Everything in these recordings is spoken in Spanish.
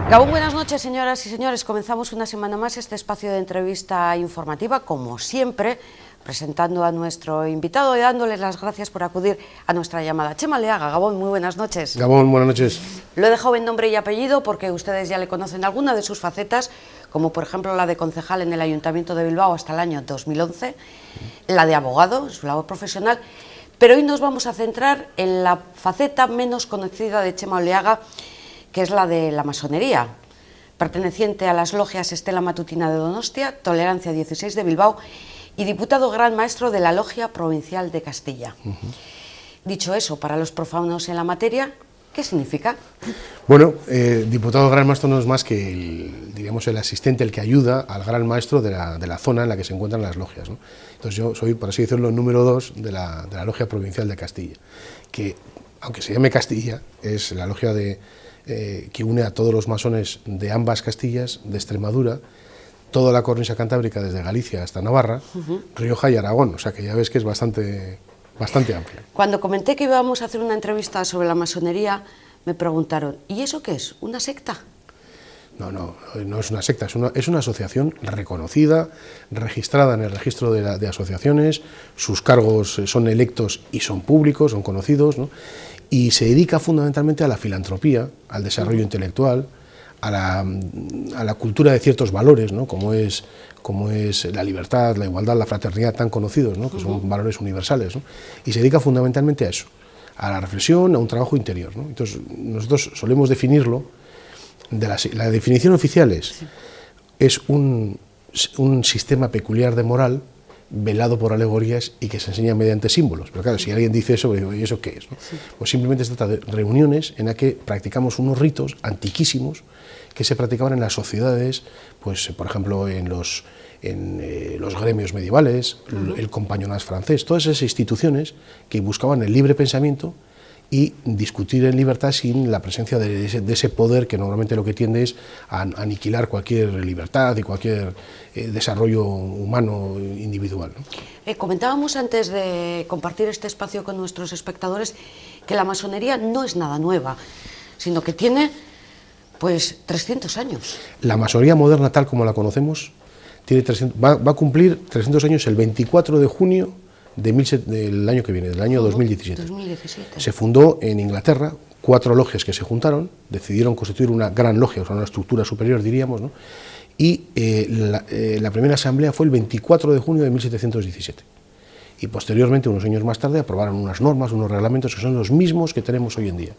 Gabón, buenas noches, señoras y señores. Comenzamos una semana más este espacio de entrevista informativa, como siempre, presentando a nuestro invitado y dándoles las gracias por acudir a nuestra llamada. Chema Leaga, Gabón, muy buenas noches. Gabón, buenas noches. Lo he dejado en nombre y apellido porque ustedes ya le conocen alguna de sus facetas, como por ejemplo la de concejal en el Ayuntamiento de Bilbao hasta el año 2011, la de abogado, su labor profesional, pero hoy nos vamos a centrar en la faceta menos conocida de Chema Oleaga, que es la de la masonería, perteneciente a las logias Estela Matutina de Donostia, Tolerancia 16 de Bilbao y diputado gran maestro de la Logia Provincial de Castilla. Dicho eso, para los profanos en la materia, ¿qué significa? Bueno, diputado gran maestro no es más que el asistente, el que ayuda al gran maestro de la zona en la que se encuentran las logias, ¿no? Entonces yo soy, por así decirlo, el número 2 de la Logia Provincial de Castilla, que, aunque se llame Castilla, es la logia que une a todos los masones de ambas Castillas, de Extremadura, toda la cornisa cantábrica desde Galicia hasta Navarra, Rioja y Aragón, o sea que ya ves que es bastante amplia. Cuando comenté que íbamos a hacer una entrevista sobre la masonería, me preguntaron, ¿y eso qué es? ¿Una secta? No es una secta, es una asociación reconocida, registrada en el registro de asociaciones, sus cargos son electos y son públicos, son conocidos, ¿no? Y se dedica fundamentalmente a la filantropía, al desarrollo intelectual, a la cultura de ciertos valores, ¿no? como es la libertad, la igualdad, la fraternidad, tan conocidos, ¿no? Que son valores universales, ¿no? Y se dedica fundamentalmente a eso, a la reflexión, a un trabajo interior, ¿no? Entonces nosotros solemos definirlo, la definición oficial es un sistema peculiar de moral velado por alegorías y que se enseña mediante símbolos. Pero claro, si alguien dice eso, ¿y eso qué es? ¿No? Pues simplemente se trata de reuniones en las que practicamos unos ritos antiquísimos que se practicaban en las sociedades, pues por ejemplo en los gremios medievales, el compañonage francés, todas esas instituciones que buscaban el libre pensamiento y discutir en libertad sin la presencia de ese poder que normalmente lo que tiende es a aniquilar cualquier libertad y cualquier desarrollo humano individual, ¿no? Comentábamos antes de compartir este espacio con nuestros espectadores que la masonería no es nada nueva, sino que tiene pues 300 años. La masonería moderna tal como la conocemos va a cumplir 300 años el 24 de junio del año que viene, del año 2017. Se fundó en Inglaterra, 4 logias que se juntaron, decidieron constituir una gran logia, o sea, una estructura superior, diríamos, ¿no? Y la primera asamblea fue el 24 de junio de 1717. Y posteriormente, unos años más tarde, aprobaron unas normas, unos reglamentos que son los mismos que tenemos hoy en día.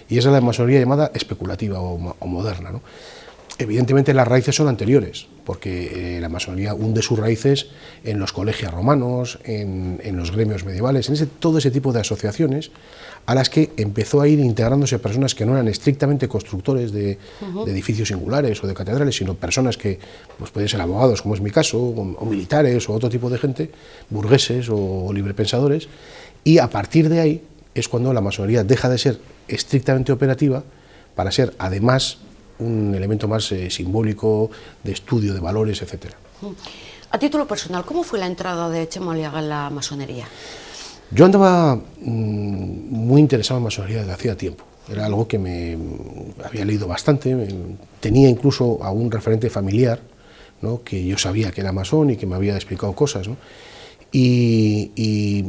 Y esa es la masonería llamada especulativa o moderna, ¿no? Evidentemente las raíces son anteriores, porque la masonería hunde sus raíces en los colegios romanos, en los gremios medievales, en todo ese tipo de asociaciones a las que empezó a ir integrándose personas que no eran estrictamente constructores de edificios singulares o de catedrales, sino personas que pues, pueden ser abogados, como es mi caso, o militares o otro tipo de gente, burgueses o librepensadores, y a partir de ahí es cuando la masonería deja de ser estrictamente operativa para ser además un elemento más simbólico, de estudio de valores, etc. A título personal, ¿cómo fue la entrada de Chema Oleaga en la masonería? Yo andaba muy interesado en masonería desde hacía tiempo. Era algo que me había leído bastante, tenía incluso a un referente familiar, ¿no? Que yo sabía que era masón y que me había explicado cosas, ¿no? Y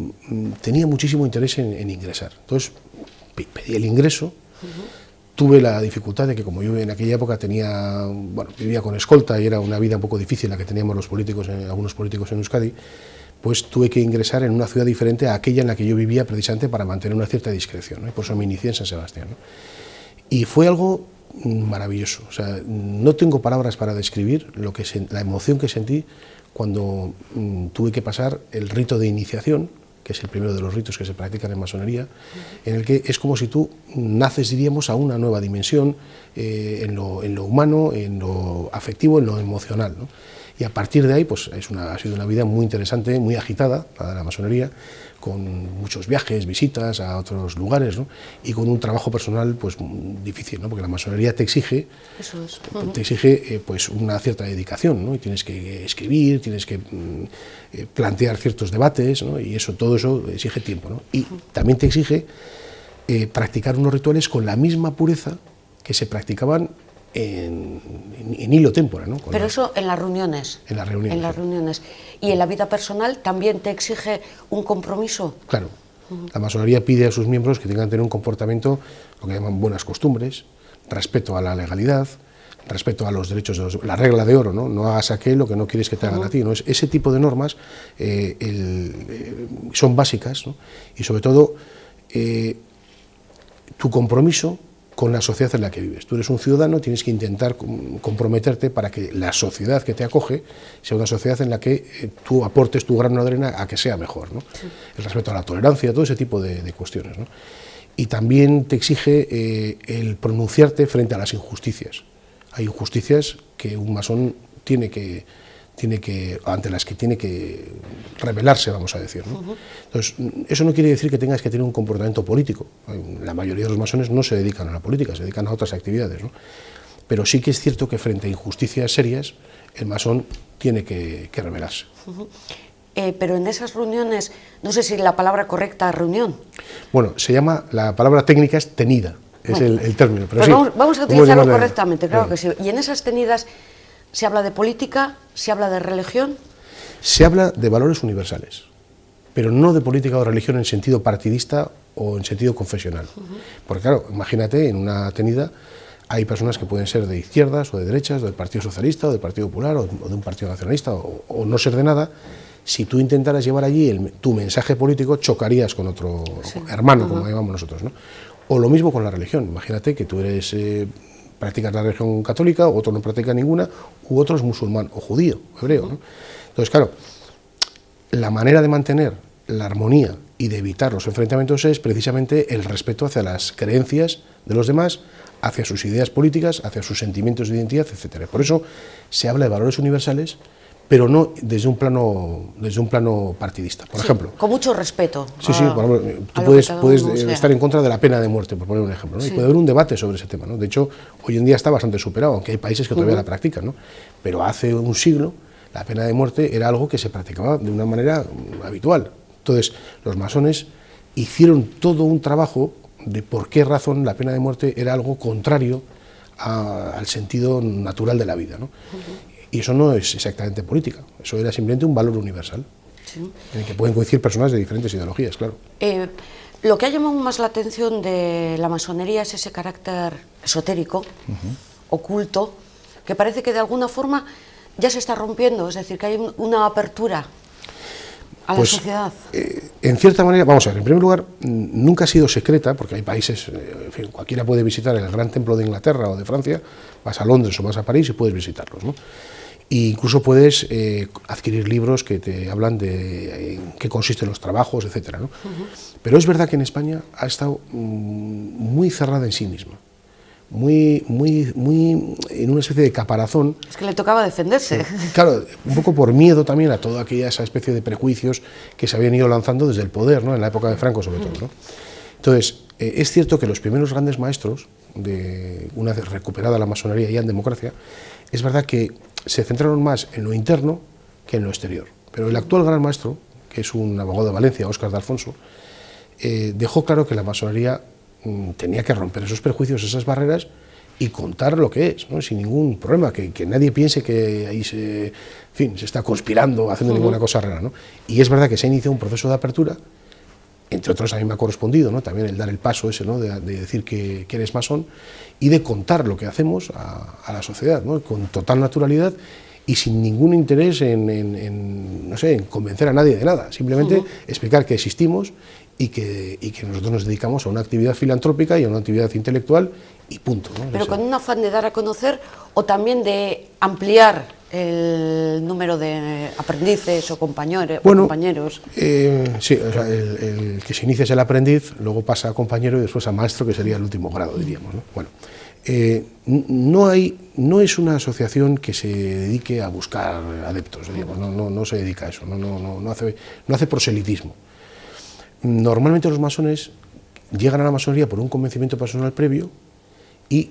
tenía muchísimo interés en ingresar. Entonces pedí el ingreso. Tuve la dificultad de que, como yo en aquella época vivía con escolta y era una vida un poco difícil la que teníamos algunos políticos en Euskadi, pues tuve que ingresar en una ciudad diferente a aquella en la que yo vivía, precisamente para mantener una cierta discreción, ¿no? Y por eso me inicié en San Sebastián, ¿no? Y fue algo maravilloso. O sea, no tengo palabras para describir la emoción que sentí cuando tuve que pasar el rito de iniciación, que es el primero de los ritos que se practican en masonería, en el que es como si tú naces, diríamos, a una nueva dimensión en lo humano, en lo afectivo, en lo emocional, ¿no? Y a partir de ahí pues ha sido una vida muy interesante, muy agitada, la de la masonería, con muchos viajes, visitas a otros lugares, ¿no? Y con un trabajo personal pues difícil, ¿no? Porque la masonería te exige, pues una cierta dedicación, ¿no? Y tienes que escribir, tienes que plantear ciertos debates, ¿no? Y todo eso exige tiempo, ¿no? Y también te exige practicar unos rituales con la misma pureza que se practicaban en hilo témpora, ¿no? Pero eso en las reuniones. En las reuniones. En las reuniones. ¿Y en la vida personal también te exige un compromiso? Claro. La masonería pide a sus miembros que tengan que tener un comportamiento, lo que llaman buenas costumbres, respeto a la legalidad, respeto a los derechos de la regla de oro, ¿no? No hagas aquello lo que no quieres que te hagan a ti, ¿no? Ese tipo de normas son básicas, ¿no? Y sobre todo tu compromiso con la sociedad en la que vives. Tú eres un ciudadano, tienes que intentar comprometerte para que la sociedad que te acoge sea una sociedad en la que tú aportes tu grano de arena a que sea mejor, ¿no? Sí. El respeto a la tolerancia, todo ese tipo de cuestiones, ¿no? Y también te exige el pronunciarte frente a las injusticias. Hay injusticias que un masón ante las que tiene que rebelarse, vamos a decir, ¿no? Entonces, eso no quiere decir que tengas que tener un comportamiento político. La mayoría de los masones no se dedican a la política, se dedican a otras actividades, ¿no? Pero sí que es cierto que frente a injusticias serias, el masón tiene que rebelarse. Pero en esas reuniones, no sé si la palabra correcta es reunión. Bueno, la palabra técnica es tenida, es bueno, el término. Pero sí, vamos a utilizarlo correctamente, claro que sí. Y en esas tenidas, ¿se habla de política? ¿Se habla de religión? Se habla de valores universales, pero no de política o religión en sentido partidista o en sentido confesional. Porque claro, imagínate, en una tenida hay personas que pueden ser de izquierdas o de derechas, o del Partido Socialista o del Partido Popular o de un partido nacionalista o no ser de nada. Si tú intentaras llevar allí tu mensaje político, chocarías con otro hermano, como llamamos nosotros, ¿no? O lo mismo con la religión. Imagínate que tú eres... practicas la religión católica, otro no practica ninguna, u otro es musulmán, o judío, o hebreo, ¿no? Entonces, claro, la manera de mantener la armonía y de evitar los enfrentamientos es precisamente el respeto hacia las creencias de los demás, hacia sus ideas políticas, hacia sus sentimientos de identidad, etc. Por eso se habla de valores universales, pero no desde un plano partidista. Por ejemplo, con mucho respeto. Sí, por ejemplo, tú puedes estar en contra de la pena de muerte, por poner un ejemplo, ¿no? Y puede haber un debate sobre ese tema, ¿no? De hecho, hoy en día está bastante superado, aunque hay países que todavía la practican, ¿no? Pero hace un siglo la pena de muerte era algo que se practicaba de una manera habitual. Entonces, los masones hicieron todo un trabajo de por qué razón la pena de muerte era algo contrario al sentido natural de la vida, ¿no? Y eso no es exactamente política, eso era simplemente un valor universal, en el que pueden coincidir personas de diferentes ideologías, claro. Lo que ha llamado más la atención de la masonería es ese carácter esotérico, oculto, que parece que de alguna forma ya se está rompiendo, es decir, que hay una apertura a la sociedad. En cierta manera, vamos a ver, en primer lugar, nunca ha sido secreta, porque hay países, en fin, cualquiera puede visitar el Gran Templo de Inglaterra o de Francia, vas a Londres o vas a París y puedes visitarlos, ¿no? E incluso puedes adquirir libros que te hablan de en qué consisten los trabajos, etcétera, ¿no? Pero es verdad que en España ha estado muy cerrada en sí misma, muy en una especie de caparazón. Es que le tocaba defenderse. Claro, un poco por miedo también a toda esa especie de prejuicios que se habían ido lanzando desde el poder, ¿no? En la época de Franco sobre todo, ¿no? Entonces, es cierto que los primeros grandes maestros, una vez recuperada la masonería ya en democracia, es verdad que se centraron más en lo interno que en lo exterior. Pero el actual gran maestro, que es un abogado de Valencia, Óscar de Alfonso, dejó claro que la masonería tenía que romper esos prejuicios, esas barreras y contar lo que es, ¿no? Sin ningún problema, que nadie piense que ahí se está conspirando, haciendo ninguna cosa rara, ¿no? Y es verdad que se ha iniciado un proceso de apertura, entre otros a mí me ha correspondido, ¿no? También el dar el paso ese, ¿no? de decir que eres masón y de contar lo que hacemos a la sociedad, ¿no? Con total naturalidad y sin ningún interés no sé, en convencer a nadie de nada, simplemente explicar que existimos y que nosotros nos dedicamos a una actividad filantrópica y a una actividad intelectual y punto, ¿no? Pero con un afán de dar a conocer o también de ampliar el número de aprendices o compañeros. Sí, o sea, el que se inicia es el aprendiz, luego pasa a compañero y después a maestro, que sería el último grado, diríamos, ¿no? Bueno, no es una asociación que se dedique a buscar adeptos, digamos, no se dedica a eso, no hace proselitismo. Normalmente los masones llegan a la masonería por un convencimiento personal previo y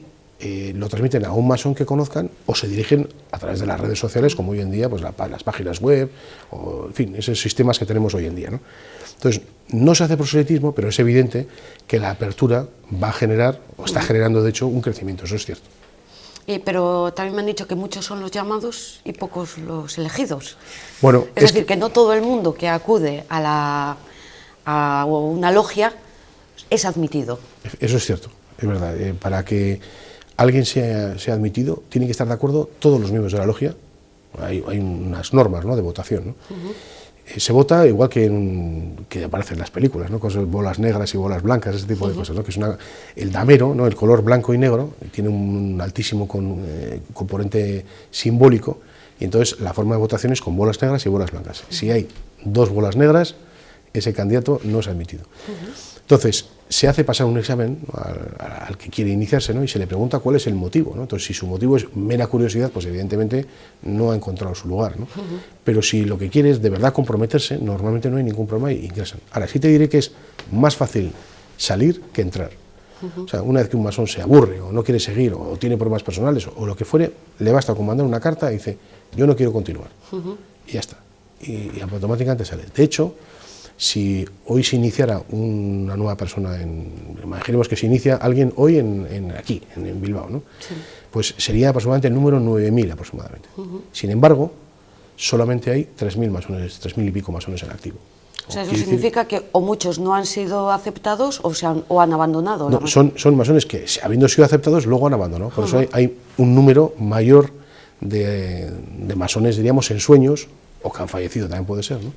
lo transmiten a un masón que conozcan o se dirigen a través de las redes sociales, como hoy en día, pues las páginas web, o en fin, esos sistemas que tenemos hoy en día, ¿no? Entonces, no se hace proselitismo, pero es evidente que la apertura va a generar, o está generando de hecho, un crecimiento, eso es cierto. Pero también me han dicho que muchos son los llamados y pocos los elegidos. Bueno, es decir, que no todo el mundo que acude a una logia es admitido. Eso es cierto, es verdad. Para que alguien sea admitido, tienen que estar de acuerdo todos los miembros de la logia. Hay unas normas, ¿no?, de votación, ¿no? Se vota igual que aparece en las películas, ¿no?, con bolas negras y bolas blancas, ese tipo de cosas, ¿no?, que es el damero, ¿no?, el color blanco y negro, tiene un altísimo componente simbólico, y entonces la forma de votación es con bolas negras y bolas blancas. Si hay 2 bolas negras, ese candidato no es admitido. Entonces, se hace pasar un examen al que quiere iniciarse, ¿no?, y se le pregunta cuál es el motivo, ¿no? Entonces, si su motivo es mera curiosidad, pues evidentemente no ha encontrado su lugar, ¿no? Pero si lo que quiere es de verdad comprometerse, normalmente no hay ningún problema y ingresan. Ahora, sí te diré que es más fácil salir que entrar. O sea, una vez que un masón se aburre o no quiere seguir o tiene problemas personales o lo que fuere, le basta con mandar una carta y dice, yo no quiero continuar. Y ya está. Y automáticamente sale. De hecho, si hoy se iniciara una nueva persona, imaginemos que se inicia alguien hoy aquí, en Bilbao, ¿no? Sí. Pues sería aproximadamente el número 9.000 aproximadamente. Sin embargo, solamente hay 3.000 masones, 3.000 y pico masones en activo. O sea, eso significa que o muchos no han sido aceptados o han abandonado. No, son masones que, habiendo sido aceptados, luego han abandonado. Por eso hay un número mayor de masones, diríamos, en sueños, o que han fallecido, también puede ser, ¿no?,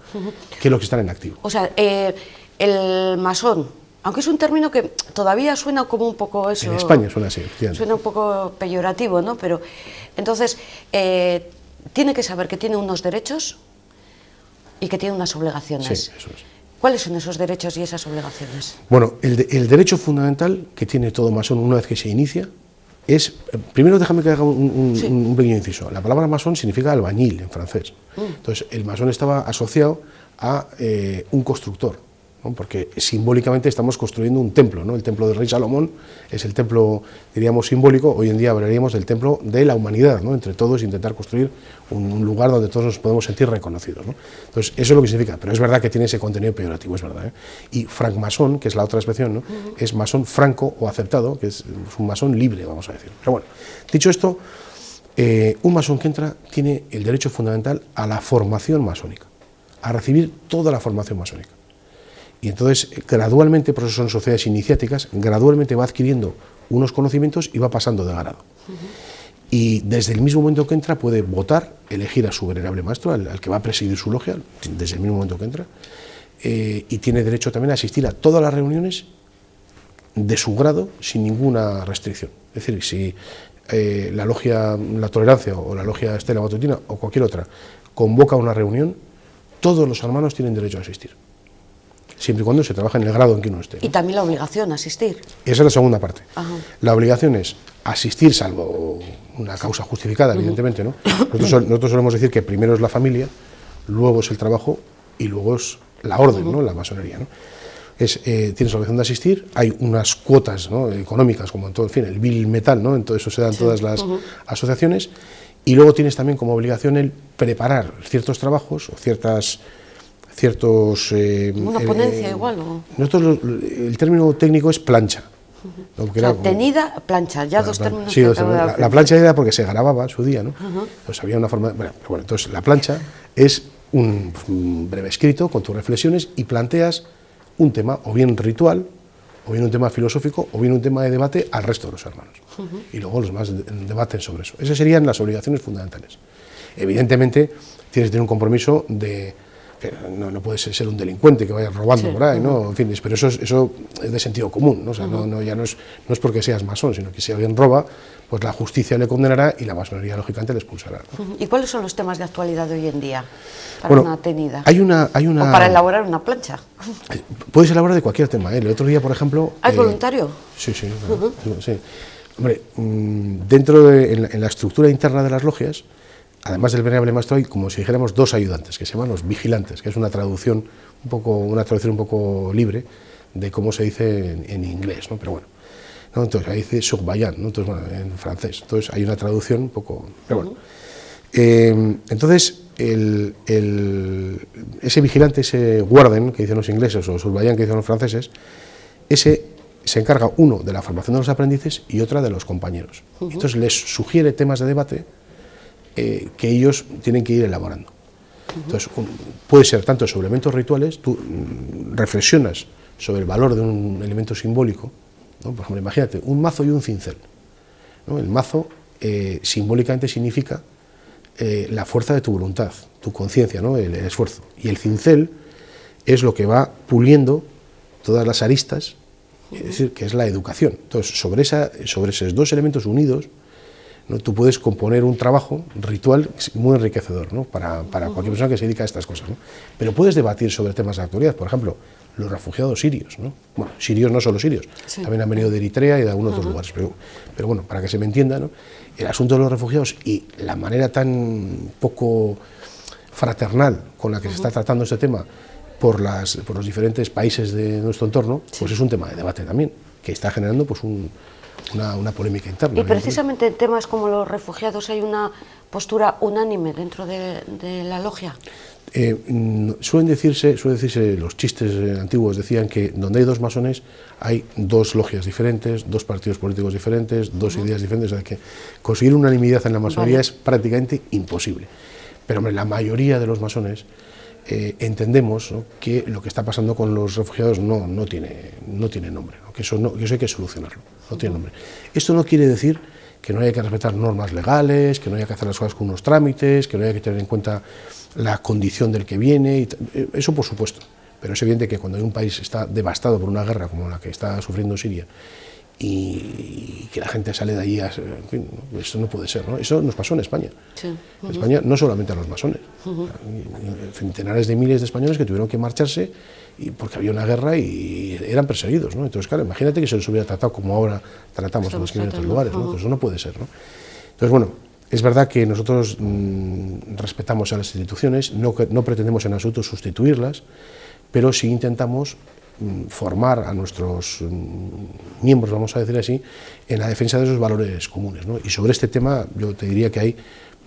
que los que están en activo. O sea, el masón, aunque es un término que todavía suena como un poco eso... En España suena así. Suena un poco peyorativo, ¿no? Pero, entonces, tiene que saber que tiene unos derechos y que tiene unas obligaciones. Sí, eso es. ¿Cuáles son esos derechos y esas obligaciones? Bueno, el derecho fundamental que tiene todo masón una vez que se inicia es, primero déjame que haga un pequeño inciso. La palabra masón significa albañil en francés. Entonces, el masón estaba asociado a un constructor, ¿no?, porque simbólicamente estamos construyendo un templo, ¿no? El templo del rey Salomón es el templo, diríamos, simbólico. Hoy en día hablaríamos del templo de la humanidad, ¿no?, entre todos intentar construir un lugar donde todos nos podemos sentir reconocidos, ¿no? Entonces, eso es lo que significa, pero es verdad que tiene ese contenido peyorativo, es verdad, ¿eh? Y francmasón, que es la otra expresión, ¿no?, es masón franco o aceptado, que es un masón libre, vamos a decir. Pero bueno, dicho esto, un masón que entra tiene el derecho fundamental a la formación masónica, a recibir toda la formación masónica. Y entonces, gradualmente, por eso son sociedades iniciáticas, gradualmente va adquiriendo unos conocimientos y va pasando de grado. Y desde el mismo momento que entra puede votar, elegir a su venerable maestro, al que va a presidir su logia, desde el mismo momento que entra, y tiene derecho también a asistir a todas las reuniones de su grado sin ninguna restricción. Es decir, si la logia La Tolerancia o la logia Estela Matutina o cualquier otra convoca una reunión, todos los hermanos tienen derecho a asistir, siempre y cuando se trabaja en el grado en que uno esté, ¿no? Y también la obligación a asistir. Esa es la segunda parte. Ajá. La obligación es asistir, salvo una causa justificada, evidentemente, ¿no? Nosotros solemos decir que primero es la familia, luego es el trabajo y luego es la orden, ¿no?, la masonería, ¿no? Tienes la obligación de asistir, hay unas cuotas, ¿no?, económicas, como en todo, en fin, el bill metal, ¿no?, en todo eso se dan todas las asociaciones, y luego tienes también como obligación el preparar ciertos trabajos o ciertos... ¿Una ponencia igual o...? Nosotros el término técnico es plancha. ¿No? O sea, tenida, plancha, ya dos términos. Sí, la plancha era porque se grababa en su día, ¿no? Entonces había una forma... Bueno, entonces la plancha es un breve escrito con tus reflexiones y planteas un tema, o bien ritual, o bien un tema filosófico, o bien un tema de debate al resto de los hermanos. Y luego los demás debaten sobre eso. Esas serían las obligaciones fundamentales. Evidentemente, tienes que tener un compromiso de... No puedes ser un delincuente que vaya robando por ahí, ¿no? En fin, pero eso es de sentido común, ¿no? O sea, ya no es porque seas masón, sino que si alguien roba, pues la justicia le condenará y la masonería, lógicamente, le expulsará, ¿no? ¿Y cuáles son los temas de actualidad de hoy en día para una tenida? Hay una... O para elaborar una plancha. Puedes elaborar de cualquier tema, ¿eh? El otro día, por ejemplo... ¿Hay voluntario? Sí. Sí. Hombre, dentro en la estructura interna de las logias, además del venerable maestro, hay, como si dijéramos, dos ayudantes, que se llaman los vigilantes, que es una traducción un poco libre de cómo se dice en inglés, ¿no? Pero bueno, ¿no? Entonces ahí dice surveillant, ¿no? Entonces, bueno, en francés, entonces hay una traducción un poco... Pero bueno, entonces ese vigilante, ese guarden, que dicen los ingleses, o surveillant, que dicen los franceses, ese se encarga uno de la formación de los aprendices y otra de los compañeros. Entonces les sugiere temas de debate que ellos tienen que ir elaborando. Entonces puede ser tanto sobre elementos rituales, tú reflexionas sobre el valor de un elemento simbólico, ¿no? Por ejemplo, imagínate, un mazo y un cincel, ¿no? El mazo simbólicamente significa la fuerza de tu voluntad, tu conciencia, ¿no? El esfuerzo. Y el cincel es lo que va puliendo todas las aristas, es decir, que es la educación. Entonces, sobre esos dos elementos unidos, ¿no? Tú puedes componer un trabajo ritual muy enriquecedor, ¿no? para cualquier persona que se dedica a estas cosas, ¿no? Pero puedes debatir sobre temas de actualidad, por ejemplo, los refugiados sirios, ¿no? Bueno, sirios no solo sirios, también han venido de Eritrea y de algunos otros lugares, pero bueno, para que se me entienda, ¿no? El asunto de los refugiados y la manera tan poco fraternal con la que se está tratando este tema por los diferentes países de nuestro entorno, pues es un tema de debate también, que está generando pues una polémica interna. Y precisamente en temas como los refugiados hay una postura unánime dentro de la logia. Suelen decirse, los chistes antiguos decían que donde hay dos masones hay dos logias diferentes, dos partidos políticos diferentes, dos ideas diferentes, o sea que conseguir unanimidad en la masonería es prácticamente imposible. Pero hombre, la mayoría de los masones entendemos, ¿no?, que lo que está pasando con los refugiados no tiene nombre, ¿no? que eso hay que solucionarlo, no tiene nombre. Esto no quiere decir que no haya que respetar normas legales, que no haya que hacer las cosas con unos trámites, que no haya que tener en cuenta la condición del que viene, eso por supuesto, pero es evidente que cuando hay un país está devastado por una guerra como la que está sufriendo Siria y que la gente sale de allí, en fin, eso no puede ser, ¿no? Eso nos pasó en España. Sí. En España no solamente a los masones, centenares de miles de españoles que tuvieron que marcharse porque había una guerra y eran perseguidos, ¿no? Entonces, claro, imagínate que se les hubiera tratado como ahora tratamos a los que viven en otros lugares, ¿no? Entonces, eso no puede ser, ¿no? Entonces, bueno, es verdad que nosotros respetamos a las instituciones, no pretendemos en absoluto sustituirlas, pero sí intentamos formar a nuestros miembros, vamos a decir así, en la defensa de esos valores comunes, ¿no? Y sobre este tema yo te diría que hay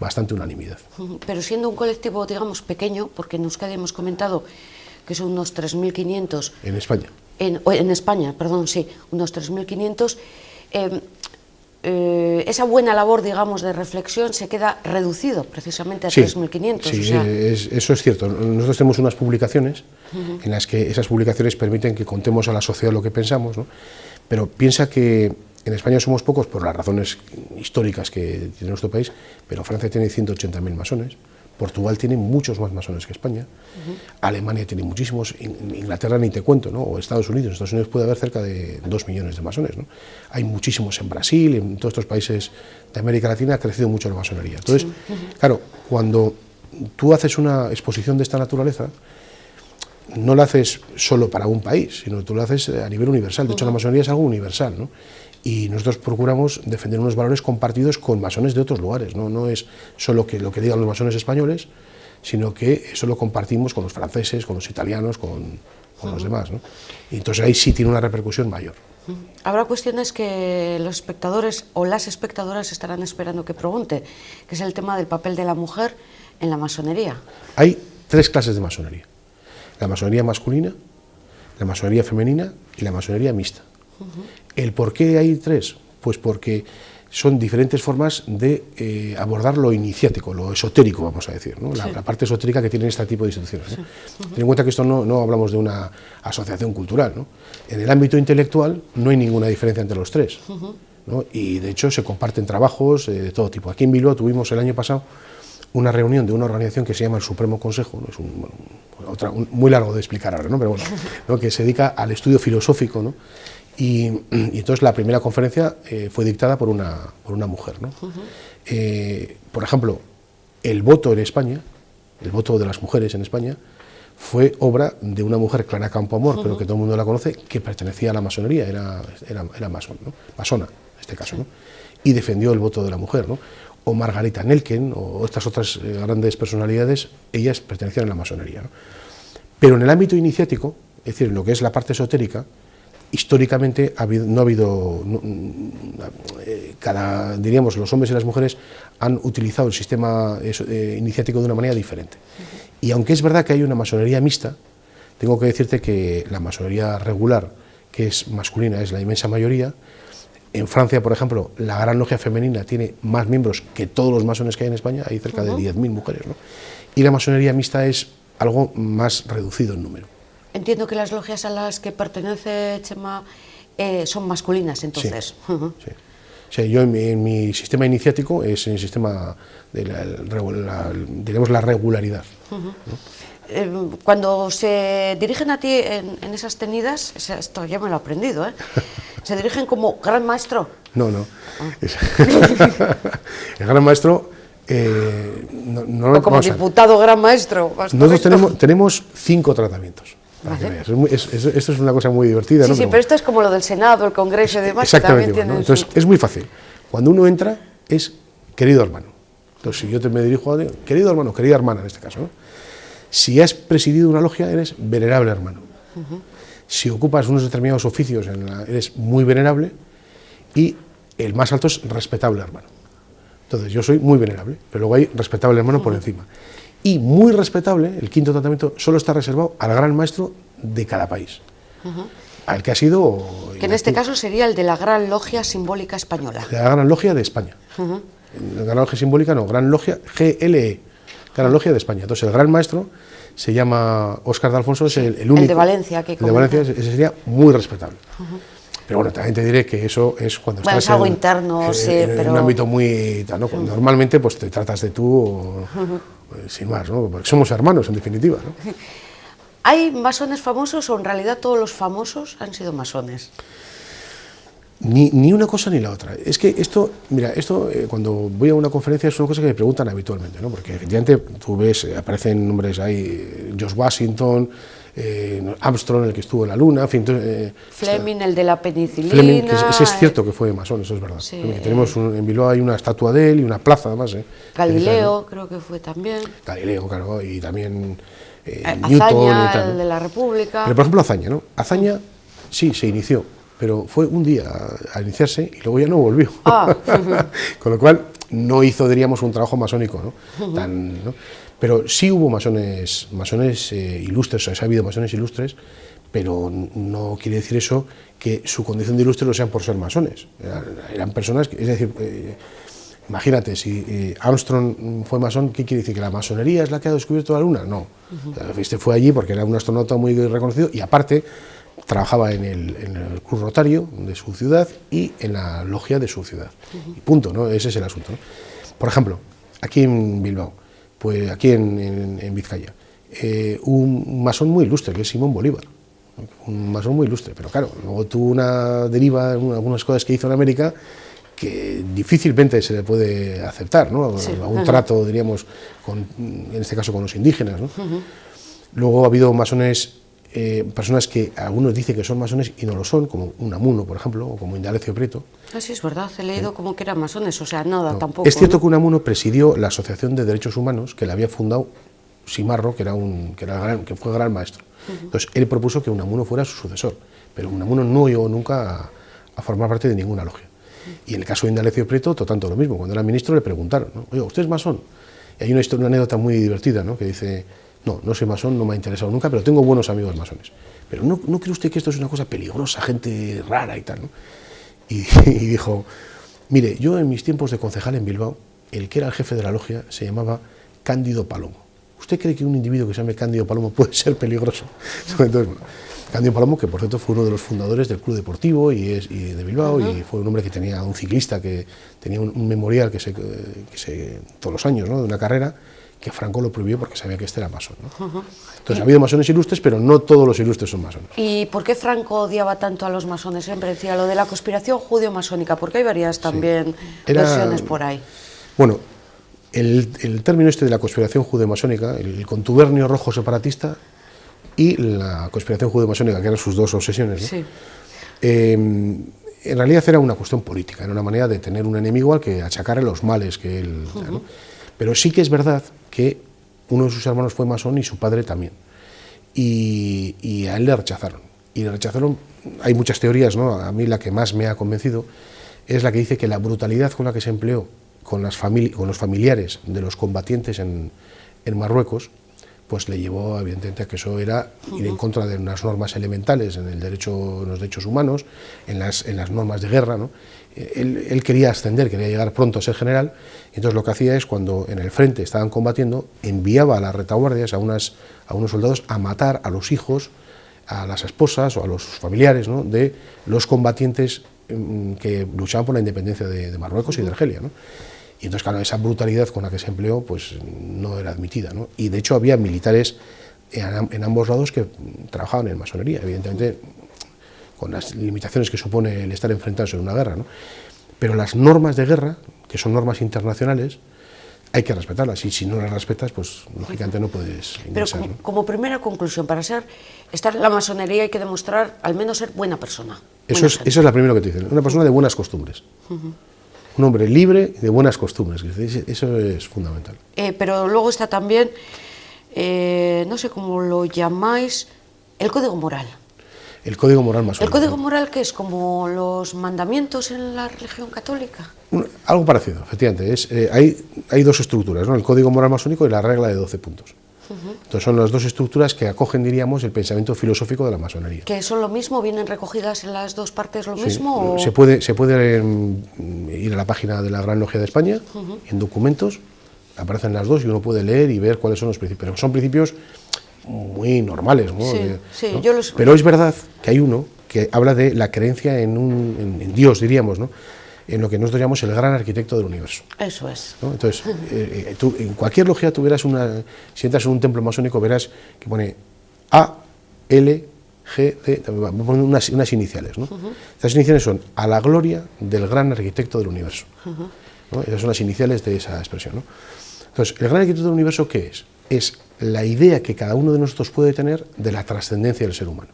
bastante unanimidad. Pero siendo un colectivo, digamos, pequeño, porque en Euskadi hemos comentado que son unos 3.500... En España. En España, perdón, sí, unos 3.500... esa buena labor, digamos, de reflexión se queda reducido precisamente a 3.500. Sí, o sea... eso es cierto. Nosotros tenemos unas publicaciones en las que esas publicaciones permiten que contemos a la sociedad lo que pensamos, ¿no? Pero piensa que en España somos pocos por las razones históricas que tiene nuestro país, pero Francia tiene 180.000 masones, Portugal tiene muchos más masones que España, Alemania tiene muchísimos, Inglaterra ni te cuento, ¿no? O Estados Unidos. En Estados Unidos puede haber cerca de 2 millones de masones, ¿no? Hay muchísimos en Brasil, en todos estos países de América Latina ha crecido mucho la masonería. Entonces, claro, cuando tú haces una exposición de esta naturaleza, no la haces solo para un país, sino tú la haces a nivel universal. De hecho, la masonería es algo universal, ¿no? Y nosotros procuramos defender unos valores compartidos con masones de otros lugares, ¿no? No es solo que lo que digan los masones españoles, sino que eso lo compartimos con los franceses, con los italianos, con los demás, ¿no? Y entonces ahí sí tiene una repercusión mayor. Habrá cuestiones que los espectadores o las espectadoras estarán esperando que pregunte, que es el tema del papel de la mujer en la masonería. Hay 3 clases de masonería: la masonería masculina, la masonería femenina y la masonería mixta. ¿El por qué hay 3? Pues porque son diferentes formas de abordar lo iniciático, lo esotérico, vamos a decir, ¿no? La parte esotérica que tienen este tipo de instituciones, ¿no? Ten en cuenta que esto no hablamos de una asociación cultural, ¿no? En el ámbito intelectual no hay ninguna diferencia entre los 3, ¿no? Y de hecho se comparten trabajos de todo tipo. Aquí en Bilbao tuvimos el año pasado una reunión de una organización que se llama el Supremo Consejo, ¿no? Es muy largo de explicar ahora, ¿no? Pero bueno, ¿no? Que se dedica al estudio filosófico, ¿no? Y entonces la primera conferencia fue dictada por una mujer, ¿no? Por ejemplo, el voto en España, el voto de las mujeres en España, fue obra de una mujer, Clara Campoamor, pero que todo el mundo la conoce, que pertenecía a la masonería, era masón, ¿no? Masona, en este caso, ¿no? Y defendió el voto de la mujer, ¿no? O Margarita Nelken, o estas otras grandes personalidades, ellas pertenecían a la masonería, ¿no? Pero en el ámbito iniciático, es decir, en lo que es la parte esotérica, históricamente diríamos, los hombres y las mujeres han utilizado el sistema iniciático de una manera diferente. Y aunque es verdad que hay una masonería mixta, tengo que decirte que la masonería regular, que es masculina, es la inmensa mayoría. En Francia, por ejemplo, la Gran Logia Femenina tiene más miembros que todos los masones que hay en España, hay cerca de 10.000 mujeres, ¿no? Y la masonería mixta es algo más reducido en número. Entiendo que las logias a las que pertenece Chema son masculinas, entonces. Sí, sí. O sea, yo en mi sistema iniciático es el sistema de diremos la regularidad, ¿no? Cuando se dirigen a ti en esas tenidas, esto ya me lo he aprendido, se dirigen como gran maestro. No. El gran maestro... o como diputado gran maestro. Nosotros tenemos 5 tratamientos. Esto es una cosa muy divertida. Sí, ¿no? sí, pero esto es como lo del Senado, el Congreso y demás. Exactamente. También ¿no? Entonces, es muy fácil. Cuando uno entra, es querido hermano. Entonces, si yo me dirijo a querido hermano, querida hermana en este caso, ¿no? Si has presidido una logia, eres venerable hermano. Si ocupas unos determinados oficios, eres muy venerable, y el más alto es respetable hermano. Entonces, yo soy muy venerable, pero luego hay respetable hermano por encima. Y muy respetable, el 5.º tratamiento, solo está reservado al gran maestro de cada país. Al que ha sido... Que en este caso sería el de la Gran Logia Simbólica Española. De la Gran Logia de España. La Gran Logia Simbólica no, Gran Logia GLE, Gran Logia de España. Entonces el gran maestro se llama Óscar de Alfonso, es el único... El de Valencia. El de Valencia, ese sería muy respetable. Pero bueno, también te diré que eso es cuando estás es algo interno, sí, en un ámbito muy... ¿no? Normalmente pues te tratas de tú, sin más, ¿no? Porque somos hermanos, en definitiva, ¿no? ¿Hay masones famosos o en realidad todos los famosos han sido masones? Ni una cosa ni la otra. Es que esto, mira, cuando voy a una conferencia es una cosa que me preguntan habitualmente, ¿no? Porque efectivamente tú ves, aparecen nombres ahí, George Washington, Armstrong, el que estuvo en la Luna, en fin, Fleming, el de la penicilina. Fleming, que ese es cierto que fue masón, eso es verdad. Sí, tenemos en Bilbao hay una estatua de él y una plaza además. Galileo, creo que fue también. Galileo, claro, y también Azaña, Newton y tal, el de la República. Pero por ejemplo Azaña, ¿no? Azaña sí se inició, pero fue un día a iniciarse y luego ya no volvió. Con lo cual no hizo, diríamos, un trabajo masónico, ¿no? ¿no? Pero sí hubo masones ilustres, o sea, ha habido masones ilustres, pero no quiere decir eso que su condición de ilustre lo sean por ser masones. Eran personas, es decir, imagínate, si Armstrong fue masón, ¿qué quiere decir? ¿Que la masonería es la que ha descubierto la Luna? No. Este fue allí porque era un astronauta muy reconocido y aparte trabajaba en el Club Rotario de su ciudad y en la logia de su ciudad. Y punto, ¿no? Ese es el asunto, ¿no? Por ejemplo, aquí en Bilbao, pues aquí en Vizcaya, un masón muy ilustre, que es Simón Bolívar. Un masón muy ilustre, pero claro, luego tuvo una deriva en algunas cosas que hizo en América que difícilmente se le puede aceptar, ¿no? Sí. Algún trato, diríamos, en este caso con los indígenas, ¿no? Luego ha habido masones, personas que algunos dicen que son masones y no lo son, como Unamuno, por ejemplo, o como Indalecio Prieto. Sí, es verdad, he leído como que eran masones, o sea, nada, no. Tampoco. Es cierto, ¿no?, que Unamuno presidió la Asociación de Derechos Humanos que la había fundado Simarro, que fue gran maestro. Entonces, él propuso que Unamuno fuera su sucesor, pero Unamuno no llegó nunca a formar parte de ninguna logia. Y en el caso de Indalecio Prieto, tanto lo mismo. Cuando era ministro le preguntaron, ¿no?, oye, ¿usted es masón? Y hay una anécdota muy divertida, ¿no?, que dice, no soy masón, no me ha interesado nunca, pero tengo buenos amigos masones. Pero ¿no cree usted que esto es una cosa peligrosa, gente rara y tal, ¿no? Y dijo, mire, yo en mis tiempos de concejal en Bilbao, el que era el jefe de la logia se llamaba Cándido Palomo. ¿Usted cree que un individuo que se llame Cándido Palomo puede ser peligroso? Entonces, bueno, Cándido Palomo, que por cierto fue uno de los fundadores del Club Deportivo y de Bilbao, y fue un hombre que tenía un ciclista que tenía un memorial que todos los años, ¿no?, de una carrera, que Franco lo prohibió porque sabía que este era masón, ¿no? Entonces ha habido masones ilustres, pero no todos los ilustres son masones. ¿Y por qué Franco odiaba tanto a los masones? Siempre decía lo de la conspiración judío-masónica, porque hay varias también versiones por ahí. Bueno, el término este de la conspiración judeo-masónica, el contubernio rojo separatista y la conspiración judeo-masónica, que eran sus dos obsesiones, ¿no? Sí. En realidad era una cuestión política, era una manera de tener un enemigo al que achacarle los males que él... ¿no? Pero sí que es verdad que uno de sus hermanos fue masón y su padre también. Y a él le rechazaron. Y le rechazaron, hay muchas teorías, ¿no? A mí la que más me ha convencido es la que dice que la brutalidad con la que se empleó con los familiares de los combatientes en Marruecos pues le llevó evidentemente a que eso era ir en contra de unas normas elementales en el derecho, en los derechos humanos, en las normas de guerra, ¿no? Él quería ascender, quería llegar pronto a ser general, y entonces lo que hacía es, cuando en el frente estaban combatiendo, enviaba a las retaguardias, a unos soldados, a matar a los hijos, a las esposas o a los familiares, ¿no?, de los combatientes que luchaban por la independencia de Marruecos y de Argelia, ¿no? Y entonces, claro, esa brutalidad con la que se empleó, pues no era admitida, ¿no? Y de hecho había militares en ambos lados que trabajaban en masonería, evidentemente con las limitaciones que supone el estar enfrentados en una guerra, ¿no? Pero las normas de guerra, que son normas internacionales, hay que respetarlas, y si no las respetas, pues lógicamente no puedes ingresar. Pero como primera conclusión, para estar en la masonería hay que demostrar al menos ser buena persona. Eso es la primera que te dicen, una persona de buenas costumbres. Un hombre libre y de buenas costumbres, eso es fundamental. Pero luego está también, no sé cómo lo llamáis, el código moral. El código moral masónico. ¿El código moral qué es? ¿Como los mandamientos en la religión católica? Algo parecido, efectivamente. Hay dos estructuras, ¿no? El código moral masónico y la regla de 12 puntos. Entonces son las dos estructuras que acogen, diríamos, el pensamiento filosófico de la masonería. ¿Que son lo mismo? ¿Vienen recogidas en las dos partes lo mismo? ¿O? Se puede ir a la página de la Gran Logia de España, en documentos, aparecen las dos y uno puede leer y ver cuáles son los principios. Pero son principios muy normales, ¿no? Sí, ¿no? Pero es verdad que hay uno que habla de la creencia en Dios, diríamos, ¿no?, en lo que nosotros llamamos el gran arquitecto del universo. Eso es. ¿No? Entonces, tú, en cualquier logia tú verás si entras en un templo masónico verás que pone A, L, G, D, ponen unas iniciales, ¿no? Estas iniciales son a la gloria del gran arquitecto del universo. ¿No? Esas son las iniciales de esa expresión, ¿no? Entonces, el gran arquitecto del universo, ¿qué es? Es la idea que cada uno de nosotros puede tener de la trascendencia del ser humano,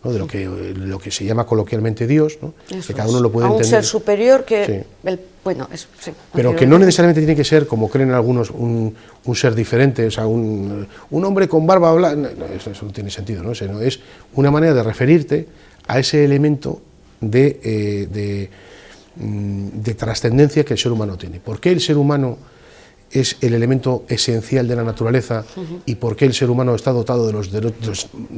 ¿no? De lo que se llama coloquialmente Dios, ¿no? Que cada uno lo puede entender. Un ser superior que... Sí. Sí, pero que no necesariamente tiene que ser, como creen algunos, un ser diferente, o sea, un hombre con barba blanca, eso no tiene sentido, ¿no? Es una manera de referirte a ese elemento de trascendencia que el ser humano tiene. ¿Por qué el ser humano es el elemento esencial de la naturaleza y por qué el ser humano está dotado de los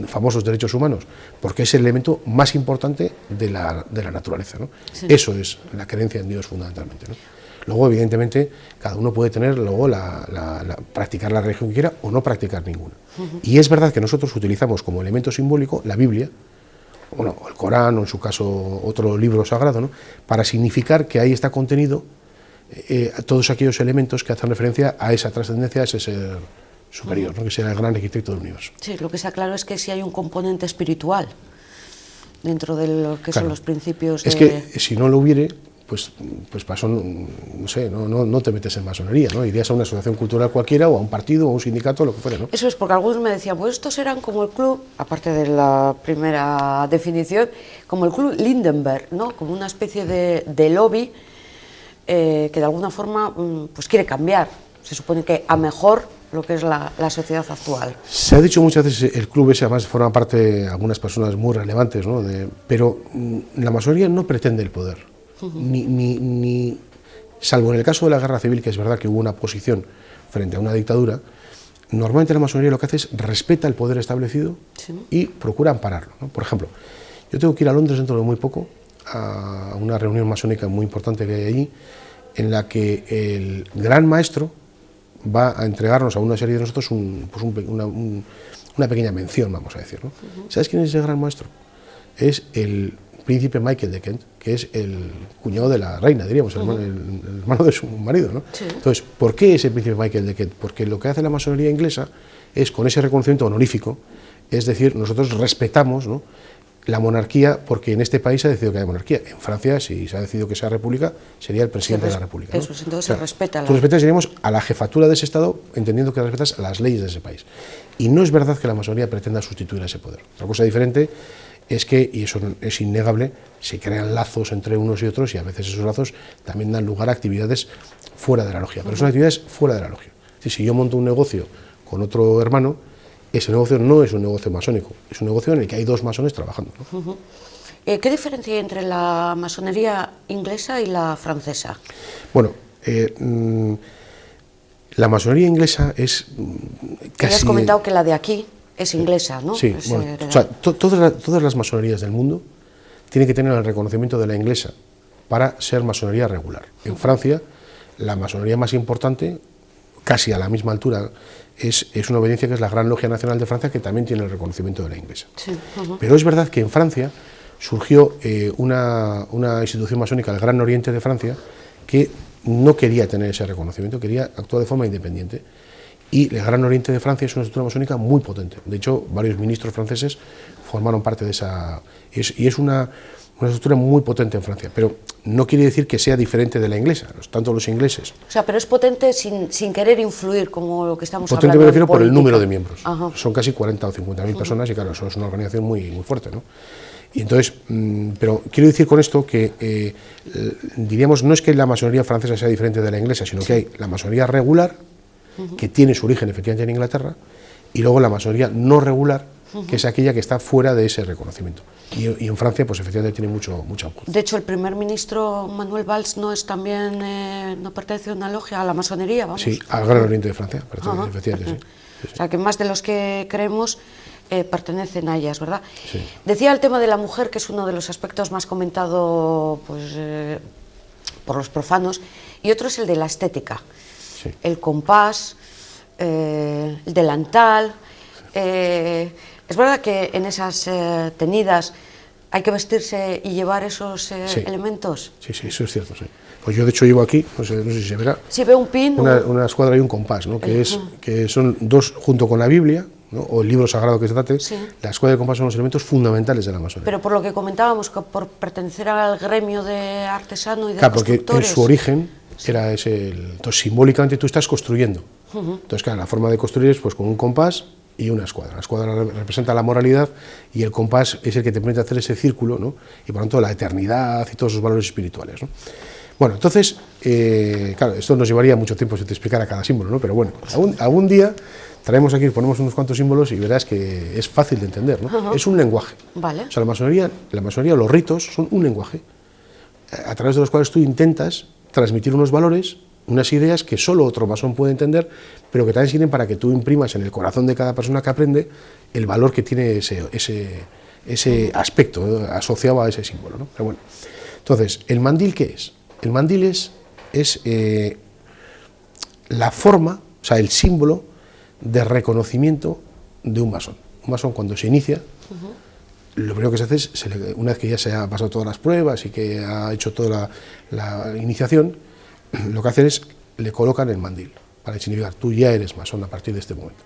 famosos derechos humanos? Porque es el elemento más importante de la naturaleza, ¿no? Sí. Eso es la creencia en Dios fundamentalmente, ¿no? Luego, evidentemente, cada uno puede tener luego practicar la religión que quiera o no practicar ninguna. Y es verdad que nosotros utilizamos como elemento simbólico la Biblia, bueno, el Corán o en su caso otro libro sagrado, ¿no?, para significar que ahí está contenido todos aquellos elementos que hacen referencia a esa trascendencia, a ese ser superior, ¿no?, que será el gran arquitecto del universo. Sí, lo que está claro es que sí hay un componente espiritual dentro de lo que son los principios. Es que si no lo hubiere, pues pasó, no sé, no te metes en masonería, ¿no? Irías a una asociación cultural cualquiera o a un partido o a un sindicato, lo que fuera, ¿no? Eso es porque algunos me decían, pues estos eran como el club, aparte de la primera definición, como el club Lindenberg, ¿no? Como una especie de lobby que de alguna forma pues quiere cambiar, se supone que a mejor lo que es la sociedad actual. Se ha dicho muchas veces, el club ese además forma parte algunas personas muy relevantes, ¿no? Pero la masonería no pretende el poder, ni salvo en el caso de la guerra civil, que es verdad que hubo una oposición frente a una dictadura. Normalmente la masonería lo que hace es respeta el poder establecido y procura ampararlo, ¿no? Por ejemplo, yo tengo que ir a Londres dentro de muy poco a una reunión masónica muy importante que hay allí, en la que el gran maestro va a entregarnos a una serie de nosotros una pequeña mención, vamos a decir, ¿no? ¿Sabes quién es ese gran maestro? Es el príncipe Michael de Kent, que es el cuñado de la reina, diríamos, el hermano de su marido, ¿no? Sí. Entonces, ¿por qué ese príncipe Michael de Kent? Porque lo que hace la masonería inglesa es, con ese reconocimiento honorífico, es decir, nosotros respetamos, ¿no?, la monarquía, porque en este país se ha decidido que haya monarquía. En Francia, si se ha decidido que sea república, sería el presidente de la república, ¿no? Eso, entonces se respeta. Tú respetas, diríamos, a la jefatura de ese Estado, entendiendo que respetas las leyes de ese país. Y no es verdad que la masonería pretenda sustituir a ese poder. Otra cosa diferente es que, y eso es innegable, se crean lazos entre unos y otros, y a veces esos lazos también dan lugar a actividades fuera de la logia. Pero son actividades fuera de la logia. Es decir, si yo monto un negocio con otro hermano, ese negocio no es un negocio masónico, es un negocio en el que hay dos masones trabajando, ¿no? ¿Qué diferencia hay entre la masonería inglesa y la francesa? Bueno, La masonería inglesa es casi... Has comentado que la de aquí es inglesa, ¿no? Sí, bueno, o sea, todas las masonerías del mundo tienen que tener el reconocimiento de la inglesa para ser masonería regular. En Francia, la masonería más importante, casi a la misma altura, es una obediencia que es la Gran Logia Nacional de Francia, que también tiene el reconocimiento de la inglesa. Sí, Pero es verdad que en Francia surgió una institución masónica, el Gran Oriente de Francia, que no quería tener ese reconocimiento, quería actuar de forma independiente. Y el Gran Oriente de Francia es una estructura masónica muy potente. De hecho, varios ministros franceses formaron parte de esa... Y es una estructura muy potente en Francia, pero no quiere decir que sea diferente de la inglesa, tanto los ingleses. O sea, pero es potente sin querer influir, como lo que estamos potente hablando. Me refiero por el número de miembros. Ajá. Son casi 40 o 50.000 personas y claro, eso es una organización muy fuerte, ¿no? Y entonces, pero quiero decir con esto que, diríamos, no es que la masonería francesa sea diferente de la inglesa, sino que hay la masonería regular, que tiene su origen efectivamente en Inglaterra, y luego la masonería no regular, que es aquella que está fuera de ese reconocimiento. Y en Francia, pues efectivamente tiene mucho auge. De hecho, el primer ministro Manuel Valls no es también, no pertenece a una logia, a la masonería, vamos. Sí, al Gran Oriente de Francia, efectivamente, sí. O sea, que más de los que creemos pertenecen a ellas, ¿verdad? Sí. Decía el tema de la mujer, que es uno de los aspectos más comentado pues, por los profanos, y otro es el de la estética. Sí. El compás, el delantal. Es verdad que en esas tenidas hay que vestirse y llevar esos elementos. Sí, eso es cierto, sí. Pues yo de hecho llevo aquí, no sé si se verá. Sí, veo un pin. Una escuadra y un compás, ¿no? Que son dos, junto con la Biblia, ¿no? O el libro sagrado que se trate, sí. La escuadra y el compás son los elementos fundamentales de la masonería. Pero por lo que comentábamos, que por pertenecer al gremio de artesano y de claro, porque constructores. en su origen era ese... Entonces, simbólicamente tú estás construyendo. Entonces, claro, la forma de construir es pues con un compás y una escuadra. La escuadra representa la moralidad y el compás es el que te permite hacer ese círculo, ¿no? Y por lo tanto la eternidad y todos esos valores espirituales, ¿no? Bueno, entonces, claro, esto nos llevaría mucho tiempo si te explicara cada símbolo, ¿no? Pero bueno, algún día traemos aquí, ponemos unos cuantos símbolos y verás que es fácil de entender, ¿no? Es un lenguaje. Vale. O sea, la masonería, los ritos son un lenguaje a través de los cuales tú intentas transmitir unos valores, unas ideas que solo otro masón puede entender, pero que también sirven para que tú imprimas en el corazón de cada persona que aprende el valor que tiene ese aspecto asociado a ese símbolo, ¿no? Pero bueno, entonces, ¿el mandil qué es? El mandil es la forma, o sea, el símbolo de reconocimiento de un masón. Un masón cuando se inicia, lo primero que se hace es, una vez que ya se ha pasado todas las pruebas y que ha hecho toda la iniciación, lo que hacen es, le colocan el mandil, para significar, tú ya eres masón a partir de este momento.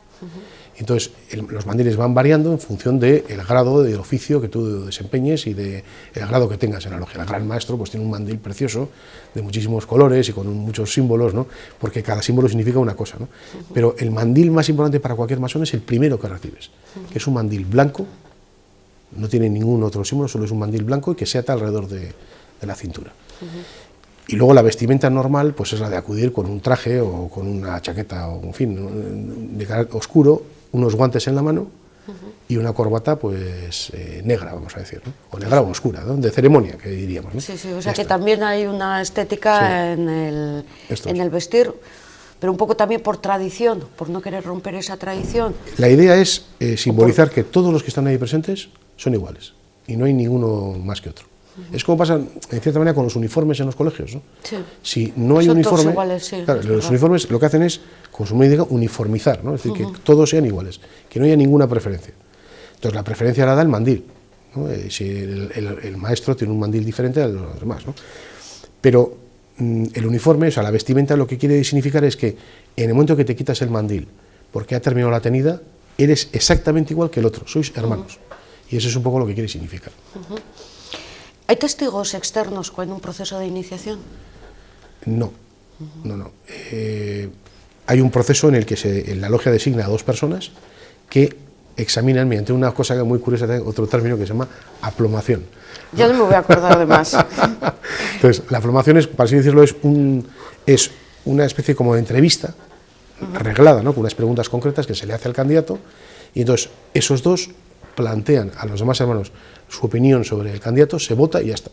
Entonces, los mandiles van variando en función del grado de oficio que tú desempeñes y del grado que tengas en la logia. El gran maestro pues tiene un mandil precioso, de muchísimos colores y con muchos símbolos, ¿no? Porque cada símbolo significa una cosa, ¿no? Pero el mandil más importante para cualquier masón es el primero que recibes, que es un mandil blanco, no tiene ningún otro símbolo, solo es un mandil blanco y que se ata alrededor de la cintura. Y luego la vestimenta normal pues es la de acudir con un traje o con una chaqueta o en fin, de carácter oscuro, unos guantes en la mano y una corbata pues negra, vamos a decir, ¿no? O negra o oscura, ¿no? De ceremonia, que diríamos, ¿no? Sí, o sea que también hay una estética en el vestir, pero un poco también por tradición, por no querer romper esa tradición. La idea es simbolizar que todos los que están ahí presentes son iguales y no hay ninguno más que otro. Es como pasa, en cierta manera, con los uniformes en los colegios, ¿no? Sí. Si no hay son uniforme, todos iguales, sí, claro, los uniformes lo que hacen es, como su nombre indica, uniformizar, ¿no? Es decir, que todos sean iguales, que no haya ninguna preferencia. Entonces, la preferencia la da el mandil, ¿no? Si el maestro tiene un mandil diferente a los demás, ¿no? Pero el uniforme, o sea, la vestimenta, lo que quiere significar es que en el momento que te quitas el mandil, porque ha terminado la tenida, eres exactamente igual que el otro, sois hermanos. Y eso es un poco lo que quiere significar. ¿Hay testigos externos en un proceso de iniciación? No. Hay un proceso en el que la logia designa a dos personas que examinan mediante una cosa que es muy curiosa, otro término que se llama aplomación. Ya no me voy a acordar de más. Entonces, la aplomación es, para así decirlo, es una especie como de entrevista reglada, ¿no? Con unas preguntas concretas que se le hace al candidato, y entonces esos dos plantean a los demás hermanos su opinión sobre el candidato, se vota y ya está.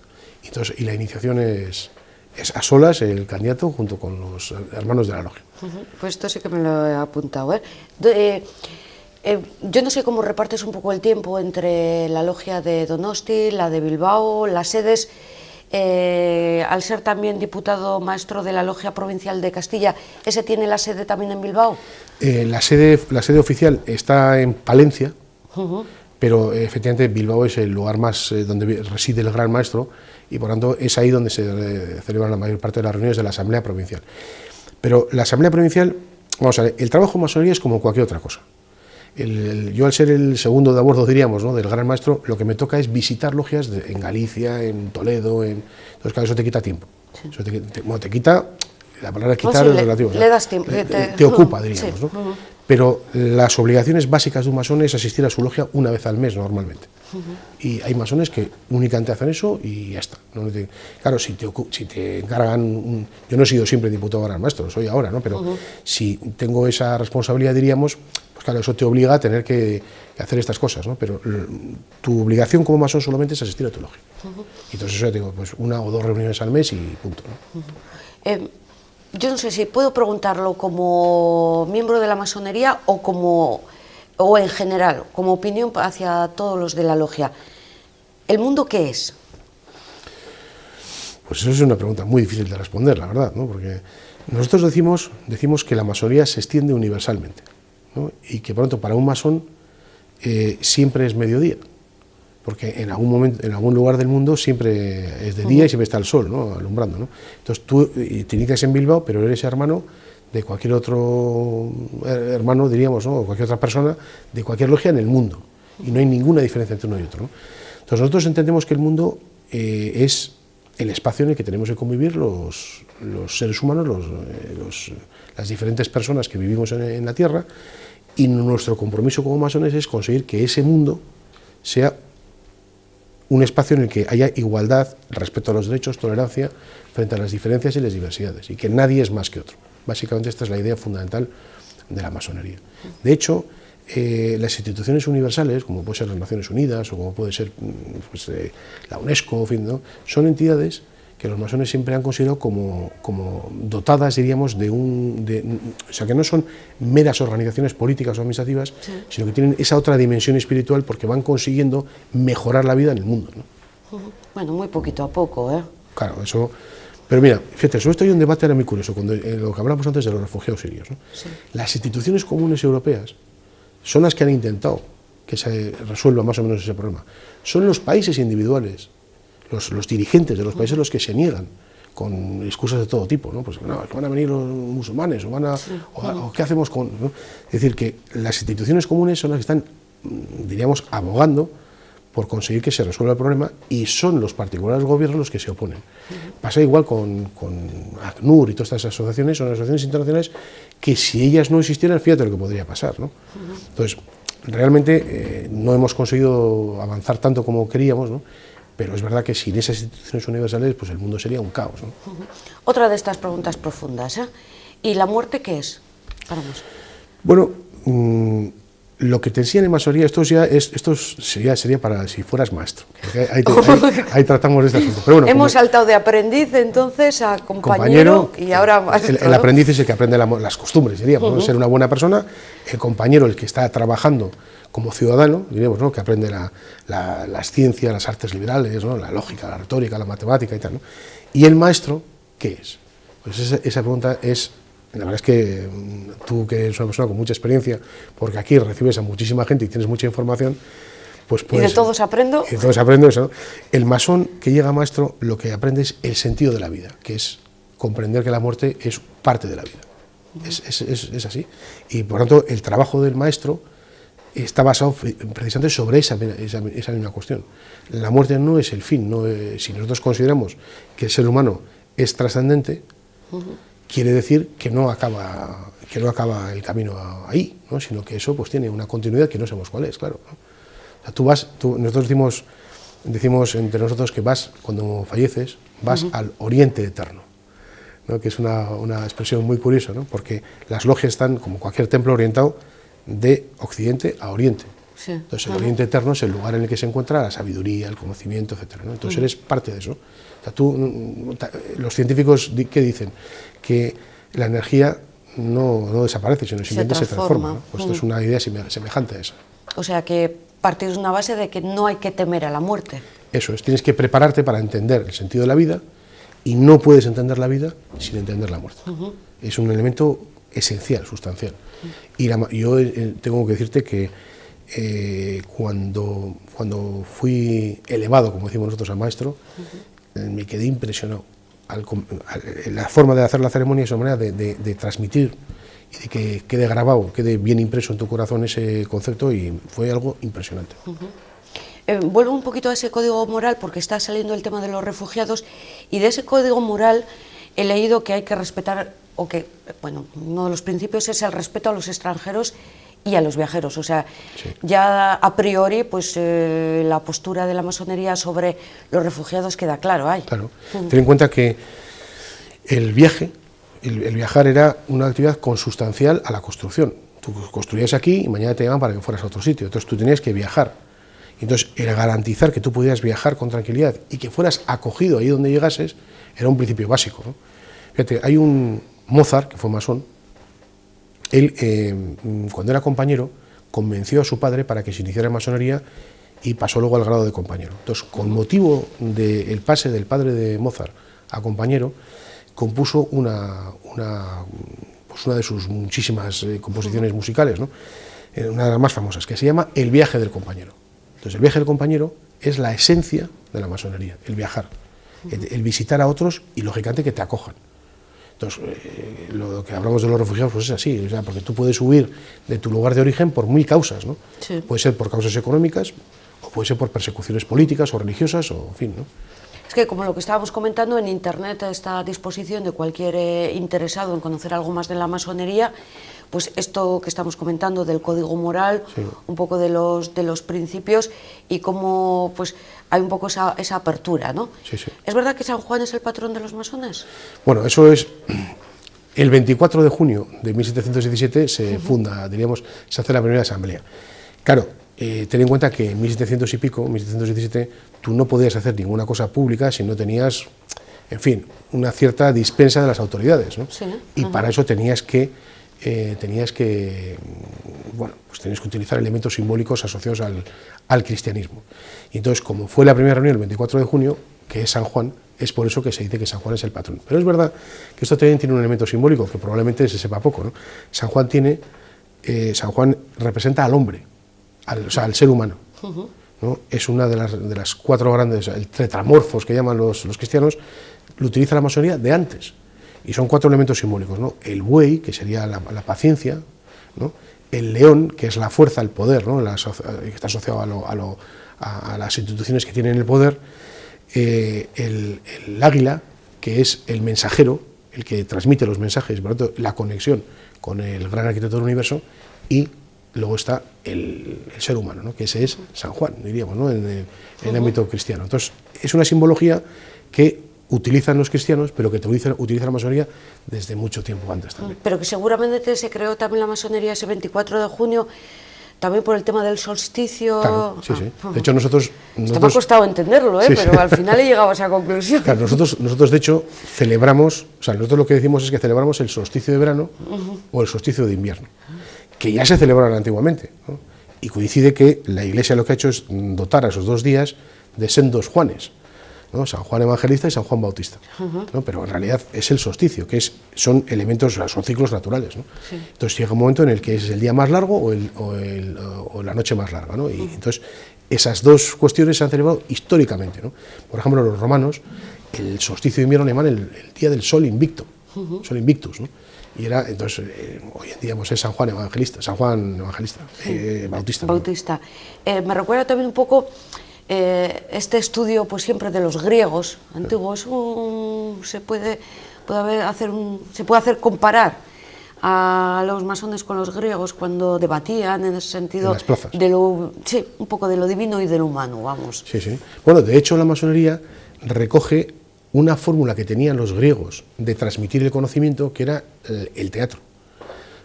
Y la iniciación es es a solas el candidato junto con los hermanos de la logia. Pues esto sí que me lo he apuntado. Yo no sé cómo repartes un poco el tiempo entre la logia de Donosti, la de Bilbao, las sedes. Al ser también diputado maestro de la logia provincial de Castilla, ¿ese tiene la sede también en Bilbao? La sede oficial está en Palencia, pero efectivamente Bilbao es el lugar más donde reside el gran maestro, y por tanto es ahí donde se celebran la mayor parte de las reuniones de la Asamblea Provincial. Pero la Asamblea Provincial, vamos a ver, el trabajo en masonería es como cualquier otra cosa. Yo, al ser el segundo de a bordo, diríamos, ¿no?, del gran maestro, lo que me toca es visitar logias en Galicia, en Toledo, entonces claro, eso te quita tiempo. Sí. Eso te quita, la palabra quitar es relativa. Le das tiempo. Te ocupa, diríamos, sí, ¿no? Pero las obligaciones básicas de un masón es asistir a su logia una vez al mes, normalmente. Y hay masones que únicamente hacen eso y ya está. Claro, si te encargan, yo no he sido siempre diputado gran maestro, soy ahora, ¿no? Pero si tengo esa responsabilidad, diríamos, pues claro, eso te obliga a tener que hacer estas cosas, ¿no? Pero tu obligación como masón solamente es asistir a tu logia. Y entonces eso ya tengo, pues 1 o 2 reuniones al mes y punto, ¿no? Yo no sé si puedo preguntarlo como miembro de la masonería o en general, como opinión hacia todos los de la logia. ¿El mundo qué es? Pues eso es una pregunta muy difícil de responder, la verdad, ¿no? Porque nosotros decimos que la masonería se extiende universalmente, ¿no? Y que por lo tanto para un masón siempre es mediodía, porque en algún momento, en algún lugar del mundo siempre es de día y siempre está el sol, ¿no?, alumbrando, ¿no? Entonces tú te inicias en Bilbao, pero eres hermano de cualquier otro hermano, diríamos, ¿no?, o cualquier otra persona de cualquier logia en el mundo, y no hay ninguna diferencia entre uno y otro, ¿no? Entonces nosotros entendemos que el mundo es el espacio en el que tenemos que convivir los seres humanos, las diferentes personas que vivimos en la Tierra, y nuestro compromiso como masones es conseguir que ese mundo sea un espacio en el que haya igualdad, respeto a los derechos, tolerancia frente a las diferencias y las diversidades, y que nadie es más que otro. Básicamente esta es la idea fundamental de la masonería. De hecho, las instituciones universales, como puede ser las Naciones Unidas o como puede ser pues, la UNESCO, en fin, ¿no?, son entidades que los masones siempre han considerado como dotadas, diríamos, o sea, que no son meras organizaciones políticas o administrativas, sí, sino que tienen esa otra dimensión espiritual porque van consiguiendo mejorar la vida en el mundo, ¿no? Bueno, muy poquito a poco, ¿eh? Claro, eso. Pero mira, fíjate, sobre esto hay un debate ahora muy curioso, cuando lo que hablamos antes de los refugiados sirios, ¿no? Sí. Las instituciones comunes europeas son las que han intentado que se resuelva más o menos ese problema. Son los países individuales, los dirigentes de los países los que se niegan con excusas de todo tipo, ¿no? Pues no, que van a venir los musulmanes o qué hacemos con, ¿no? Es decir, que las instituciones comunes son las que están, diríamos, abogando por conseguir que se resuelva el problema, y son los particulares gobiernos los que se oponen. Pasa igual con ACNUR y todas estas asociaciones, son asociaciones internacionales que si ellas no existieran, fíjate lo que podría pasar, ¿no? Entonces, realmente no hemos conseguido avanzar tanto como queríamos, ¿no? Pero es verdad que sin esas instituciones universales, pues el mundo sería un caos, ¿no? Otra de estas preguntas profundas, ¿eh? ¿Y la muerte qué es para nosotros? Bueno, lo que te enseñan en masonería, esto sería para si fueras maestro. Ahí tratamos de este asunto. Pero bueno, hemos saltado de aprendiz entonces a compañero y ahora maestro. El aprendiz es el que aprende las costumbres, diríamos, ¿no? Ser una buena persona. El compañero, el que está trabajando como ciudadano, diríamos, ¿no?, que aprende las ciencias, las artes liberales, ¿no?, la lógica, la retórica, la matemática y tal, ¿no? Y el maestro, ¿qué es? Pues esa pregunta es, la verdad es que tú, que eres una persona con mucha experiencia, porque aquí recibes a muchísima gente y tienes mucha información, pues y de todos aprendo. Y de todos aprendo eso, ¿no? El masón que llega a maestro lo que aprende es el sentido de la vida, que es comprender que la muerte es parte de la vida. Es así. Y por lo tanto, el trabajo del maestro está basado precisamente sobre esa misma cuestión. La muerte no es el fin. Si nosotros consideramos que el ser humano es trascendente, quiere decir que no acaba el camino ahí, ¿no?, sino que eso pues tiene una continuidad que no sabemos cuál es, claro, ¿no? O sea, nosotros decimos entre nosotros que cuando falleces, vas al oriente eterno, ¿no?, que es una expresión muy curiosa, ¿no?, porque las logias están, como cualquier templo, orientado de occidente a oriente. Sí. Entonces el Oriente Eterno es el lugar en el que se encuentra la sabiduría, el conocimiento, etcétera, ¿no? Entonces eres parte de eso. O sea, los científicos ¿qué dicen? Que la energía no desaparece, sino simplemente se transforma, ¿no? Pues esto es una idea semejante a esa. O sea que partís de una base de que no hay que temer a la muerte. Eso es, tienes que prepararte para entender el sentido de la vida, y no puedes entender la vida sin entender la muerte. Es un elemento esencial, sustancial. Y yo tengo que decirte que cuando fui elevado, como decimos nosotros, a maestro, me quedé impresionado. La forma de hacer la ceremonia es una manera de transmitir y de que quede grabado, quede bien impreso en tu corazón ese concepto, y fue algo impresionante. Vuelvo un poquito a ese código moral, porque está saliendo el tema de los refugiados, y de ese código moral he leído que hay que respetar, o que, bueno, uno de los principios es el respeto a los extranjeros y a los viajeros. O sea, sí, ya a priori, pues la postura de la masonería sobre los refugiados queda claro ahí. Claro. Ten en cuenta que el viajar era una actividad consustancial a la construcción. Tú construías aquí y mañana te llaman para que fueras a otro sitio, entonces tú tenías que viajar. Entonces, el garantizar que tú pudieras viajar con tranquilidad y que fueras acogido ahí donde llegases era un principio básico, ¿no? Fíjate, hay un Mozart, que fue masón. Él, cuando era compañero, convenció a su padre para que se iniciara en masonería y pasó luego al grado de compañero. Entonces, con motivo del pase del padre de Mozart a compañero, compuso una de sus muchísimas composiciones musicales, ¿no? Una de las más famosas, que se llama El viaje del compañero. Entonces, el viaje del compañero es la esencia de la masonería, el viajar, el visitar a otros y, lógicamente, que te acojan. Entonces, lo que hablamos de los refugiados, pues es así, o sea, porque tú puedes huir de tu lugar de origen por mil causas, ¿no? Sí. Puede ser por causas económicas, o puede ser por persecuciones políticas o religiosas, o en fin, ¿no? Es que, como lo que estábamos comentando, en Internet está a disposición de cualquier interesado en conocer algo más de la masonería, pues esto que estamos comentando del código moral, sí, un poco de los principios, y cómo pues hay un poco esa apertura, ¿no? Sí, sí. ¿Es verdad que San Juan es el patrón de los masones? Bueno, eso es... El 24 de junio de 1717 se funda, diríamos, se hace la primera asamblea. Claro, ten en cuenta que en 1700 y pico, 1717, tú no podías hacer ninguna cosa pública si no tenías, en fin, una cierta dispensa de las autoridades, ¿no? Sí. Y para eso tenías que utilizar elementos simbólicos asociados al cristianismo. Y entonces, como fue la primera reunión el 24 de junio, que es San Juan, es por eso que se dice que San Juan es el patrón. Pero es verdad que esto también tiene un elemento simbólico que probablemente se sepa poco, ¿no? San Juan representa al hombre, o sea, al ser humano, ¿no? Es una de las cuatro grandes, el tetramorfos que llaman los cristianos, lo utiliza la masonería de antes. Y son cuatro elementos simbólicos, ¿no? El buey, que sería la paciencia, ¿no? El león, que es la fuerza, el poder, ¿no? Que está asociado a las instituciones que tienen el poder. El águila, que es el mensajero, el que transmite los mensajes, por lo tanto, la conexión con el gran arquitecto del universo. Y luego está el ser humano, ¿no? Que ese es San Juan, diríamos, ¿no? En el ámbito cristiano. Entonces, es una simbología que utilizan los cristianos, pero que utiliza la masonería desde mucho tiempo antes también. Pero que seguramente se creó también la masonería ese 24 de junio, también por el tema del solsticio. Claro, sí, sí. De hecho, nosotros me ha costado entenderlo, sí, pero al final he llegado a esa conclusión. Claro, nosotros de hecho celebramos, o sea, nosotros lo que decimos es que celebramos el solsticio de verano o el solsticio de invierno, que ya se celebraron antiguamente, ¿no? Y coincide que la Iglesia lo que ha hecho es dotar a esos dos días de sendos Juanes, ¿no? San Juan Evangelista y San Juan Bautista, ¿no? Pero en realidad es el solsticio, que son elementos, o sea, son ciclos naturales, ¿no? Sí. Entonces llega un momento en el que es el día más largo o la noche más larga, ¿no? Y entonces esas dos cuestiones se han celebrado históricamente, ¿no? Por ejemplo, los romanos, el solsticio de invierno le llaman el día del sol invicto, sol invictus, ¿no? Y era, entonces, hoy en día pues, es San Juan Evangelista, sí. Bautista. Me recuerda también un poco este estudio, pues siempre de los griegos antiguos, se puede hacer comparar a los masones con los griegos cuando debatían en ese sentido, en las plazas, sí, un poco de lo divino y del humano, vamos. Sí, sí. Bueno, de hecho la masonería recoge una fórmula que tenían los griegos de transmitir el conocimiento, que era el teatro.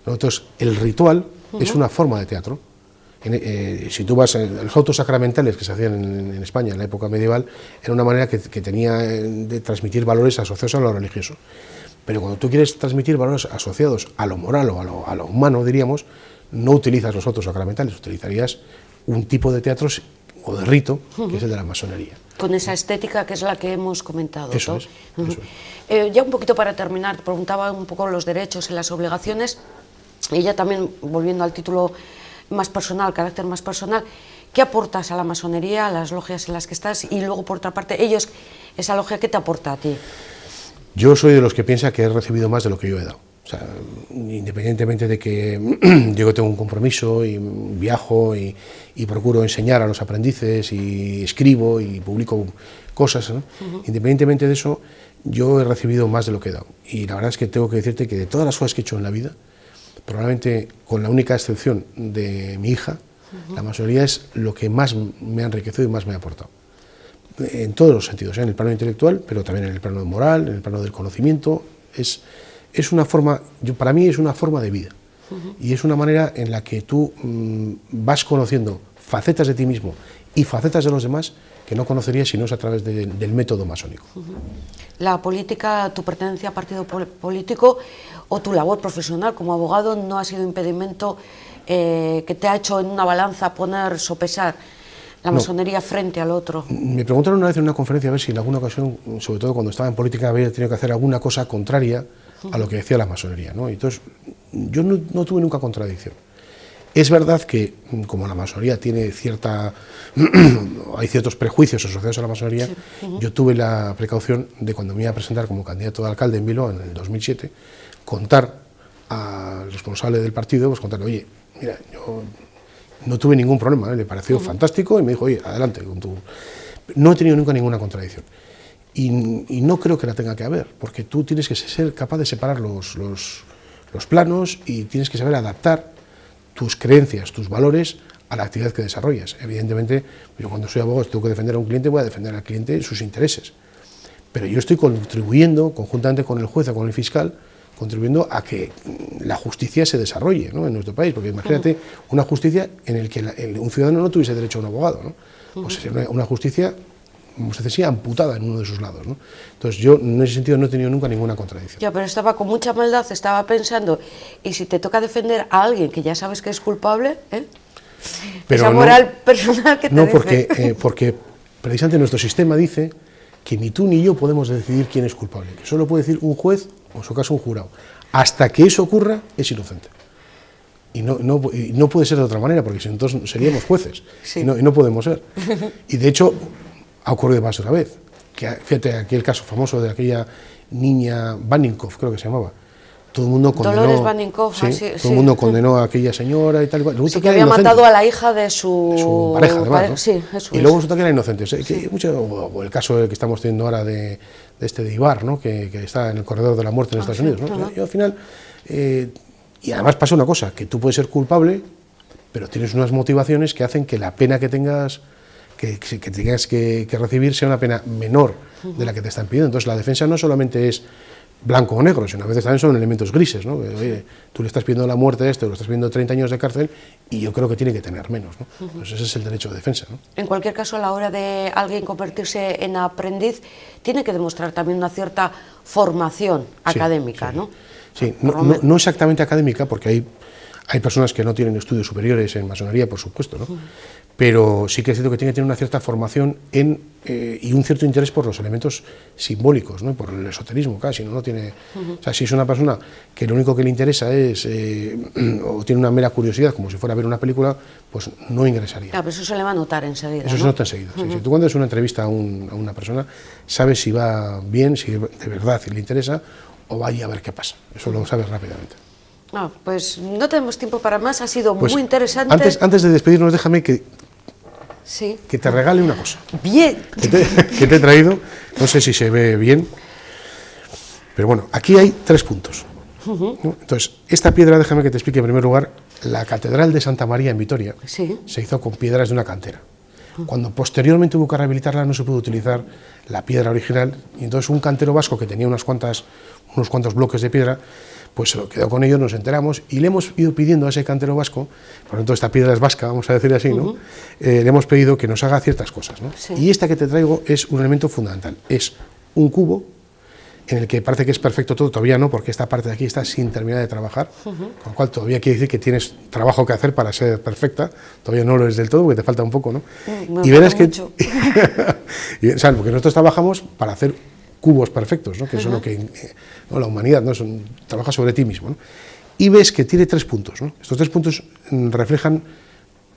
Entonces, el ritual es una forma de teatro. Si tú vas, los autos sacramentales que se hacían en España en la época medieval, era una manera que tenía de transmitir valores asociados a lo religioso. Pero cuando tú quieres transmitir valores asociados a lo moral o a lo humano, diríamos, no utilizas los autos sacramentales, utilizarías un tipo de teatros o de rito, que es el de la masonería. Con esa estética que es la que hemos comentado. Eso es. Ya un poquito para terminar, te preguntaba un poco los derechos y las obligaciones, y ya también volviendo al título más personal, carácter más personal, ¿qué aportas a la masonería, a las logias en las que estás? Y luego, por otra parte, ellos, esa logia, ¿qué te aporta a ti? Yo soy de los que piensa que he recibido más de lo que yo he dado. O sea, independientemente de que yo tengo un compromiso y viajo y procuro enseñar a los aprendices y escribo y publico cosas, ¿no? Independientemente de eso, yo he recibido más de lo que he dado. Y la verdad es que tengo que decirte que de todas las cosas que he hecho en la vida, probablemente con la única excepción de mi hija, la masonería es lo que más me ha enriquecido y más me ha aportado. En todos los sentidos, en el plano intelectual, pero también en el plano moral, en el plano del conocimiento. Es una forma, para mí es una forma de vida. Y es una manera en la que tú vas conociendo facetas de ti mismo y facetas de los demás que no conocerías si no es a través del método masónico. La política, tu pertenencia a partido político o tu labor profesional como abogado no ha sido impedimento que te ha hecho en una balanza poner, sopesar la masonería frente al otro. Me preguntaron una vez en una conferencia a ver si en alguna ocasión, sobre todo cuando estaba en política, había tenido que hacer alguna cosa contraria a lo que decía la masonería, ¿no? Entonces, yo no tuve nunca contradicción. Es verdad que, como la masonería tiene hay ciertos prejuicios asociados a la masonería, yo tuve la precaución de, cuando me iba a presentar como candidato a alcalde en Bilbao en el 2007, contar al responsable del partido, pues contarle, oye, mira, yo no tuve ningún problema, le pareció fantástico y me dijo, oye, adelante con tu... No he tenido nunca ninguna contradicción. Y no creo que la tenga que haber, porque tú tienes que ser capaz de separar los planos y tienes que saber adaptar tus creencias, tus valores a la actividad que desarrollas. Evidentemente, yo cuando soy abogado, si tengo que defender a un cliente, voy a defender al cliente sus intereses. Pero yo estoy contribuyendo, conjuntamente con el juez o con el fiscal, contribuyendo a que la justicia se desarrolle, ¿no?, en nuestro país. Porque imagínate una justicia en la que un ciudadano no tuviese derecho a un abogado, ¿no? Pues sería una justicia, como se decía, amputada en uno de sus lados, ¿no? Entonces yo en ese sentido no he tenido nunca ninguna contradicción. Ya, pero estaba con mucha maldad, estaba pensando, y si te toca defender a alguien que ya sabes que es culpable, pero esa moral personal que te dice. Porque precisamente nuestro sistema dice que ni tú ni yo podemos decidir quién es culpable, que solo puede decir un juez, o en su caso un jurado. Hasta que eso ocurra, es inocente. Y no puede ser de otra manera, porque si entonces seríamos jueces, y no podemos ser. Y de hecho, ha ocurrido más de una vez. Fíjate, aquel caso famoso de aquella niña Baninkoff, creo que se llamaba. Todo el mundo condenó, Dolores Baninkoff, todo el mundo condenó a aquella señora y tal. Sí, que había matado a la hija de su pareja, además, ¿no? Sí, eso y luego resulta que era inocente. O el caso que estamos teniendo ahora de Ibar, ¿no?, que está en el corredor de la muerte en Estados Unidos, ¿no? Y al final, y además pasa una cosa, que tú puedes ser culpable, pero tienes unas motivaciones que hacen que la pena que tengas que recibir sea una pena menor de la que te están pidiendo. Entonces la defensa no solamente es blanco o negro, sino a veces también son elementos grises, ¿no? Oye, tú le estás pidiendo la muerte a este, o le estás pidiendo 30 años de cárcel, y yo creo que tiene que tener menos, ¿no? Entonces ese es el derecho de defensa, ¿no? En cualquier caso, a la hora de alguien convertirse en aprendiz, tiene que demostrar también una cierta formación académica, ¿no? Sí, no exactamente académica, porque hay personas que no tienen estudios superiores en masonería, por supuesto, ¿no? Pero sí que es cierto que tiene que tener una cierta formación y un cierto interés por los elementos simbólicos, ¿no?, por el esoterismo, casi, ¿no? Tiene, o sea, si es una persona que lo único que le interesa es, o tiene una mera curiosidad, como si fuera a ver una película, pues no ingresaría. Claro, pero eso se le va a notar enseguida, Eso se nota enseguida, sí. Si tú cuando haces una entrevista a una persona, sabes si va bien, si de verdad le interesa, o vaya a ver qué pasa. Eso lo sabes rápidamente. Pues no tenemos tiempo para más, ha sido muy interesante. Antes de despedirnos, déjame que te regale una cosa. Bien. Que te he traído, no sé si se ve bien, pero bueno, aquí hay 3 puntos. ¿No? Entonces, esta piedra, déjame que te explique en primer lugar, la Catedral de Santa María en Vitoria se hizo con piedras de una cantera. Cuando posteriormente hubo que rehabilitarla no se pudo utilizar la piedra original, y entonces un cantero vasco que tenía unos cuantos bloques de piedra, pues se lo quedó con ellos, nos enteramos, y le hemos ido pidiendo a ese cantero vasco, por lo tanto esta piedra es vasca, vamos a decir así, ¿no? Le hemos pedido que nos haga ciertas cosas, ¿no? Sí. Y esta que te traigo es un elemento fundamental, es un cubo en el que parece que es perfecto todo, todavía no, porque esta parte de aquí está sin terminar de trabajar, con lo cual todavía quiere decir que tienes trabajo que hacer para ser perfecta, todavía no lo es del todo, porque te falta un poco, ¿no? Y verás que... o sea, porque nosotros trabajamos para hacer cubos perfectos, ¿no? Que eso es lo que la humanidad, ¿no? Trabaja sobre ti mismo, ¿no? Y ves que tiene 3 puntos, ¿no? Estos 3 puntos reflejan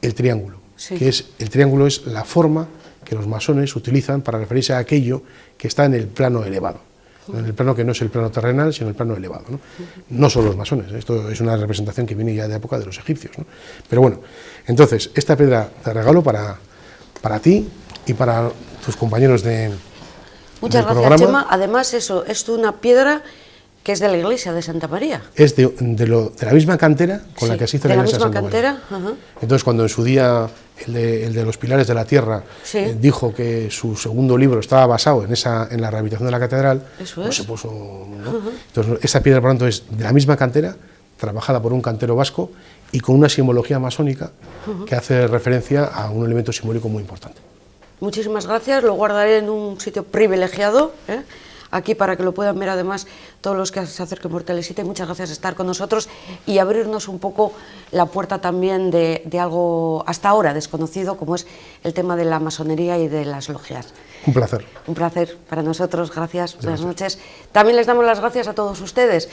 el triángulo, sí. que es, el triángulo es la forma que los masones utilizan para referirse a aquello que está en el plano elevado. En el plano que no es el plano terrenal, sino el plano elevado, ¿no? No son los masones, esto es una representación que viene ya de la época de los egipcios, ¿no? Pero bueno, entonces, esta piedra te regalo para ti y para tus compañeros Muchas del gracias, programa. Chema. Además, eso, es una piedra que es de la iglesia de Santa María. Es de la misma cantera con la que se hizo la iglesia de Santa María. ¿De la misma cantera? Entonces, cuando en su día el de los pilares de la tierra sí. Dijo que su segundo libro estaba basado en la rehabilitación de la catedral, eso pues se puso, ¿no? Entonces, esa piedra, por lo tanto, es de la misma cantera, trabajada por un cantero vasco y con una simbología masónica que hace referencia a un elemento simbólico muy importante. Muchísimas gracias, lo guardaré en un sitio privilegiado, aquí para que lo puedan ver además todos los que se acerquen por Telesita, y muchas gracias por estar con nosotros y abrirnos un poco la puerta también de algo hasta ahora desconocido, como es el tema de la masonería y de las logias. Un placer. Un placer para nosotros, gracias, buenas noches. También les damos las gracias a todos ustedes.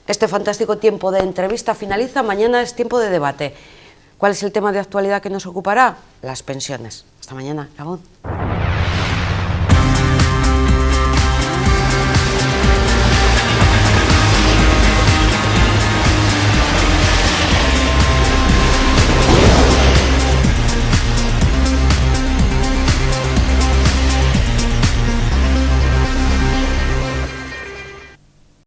Este fantástico tiempo de entrevista finaliza, mañana es tiempo de debate. ¿Cuál es el tema de actualidad que nos ocupará? Las pensiones. Hasta mañana, Gabón.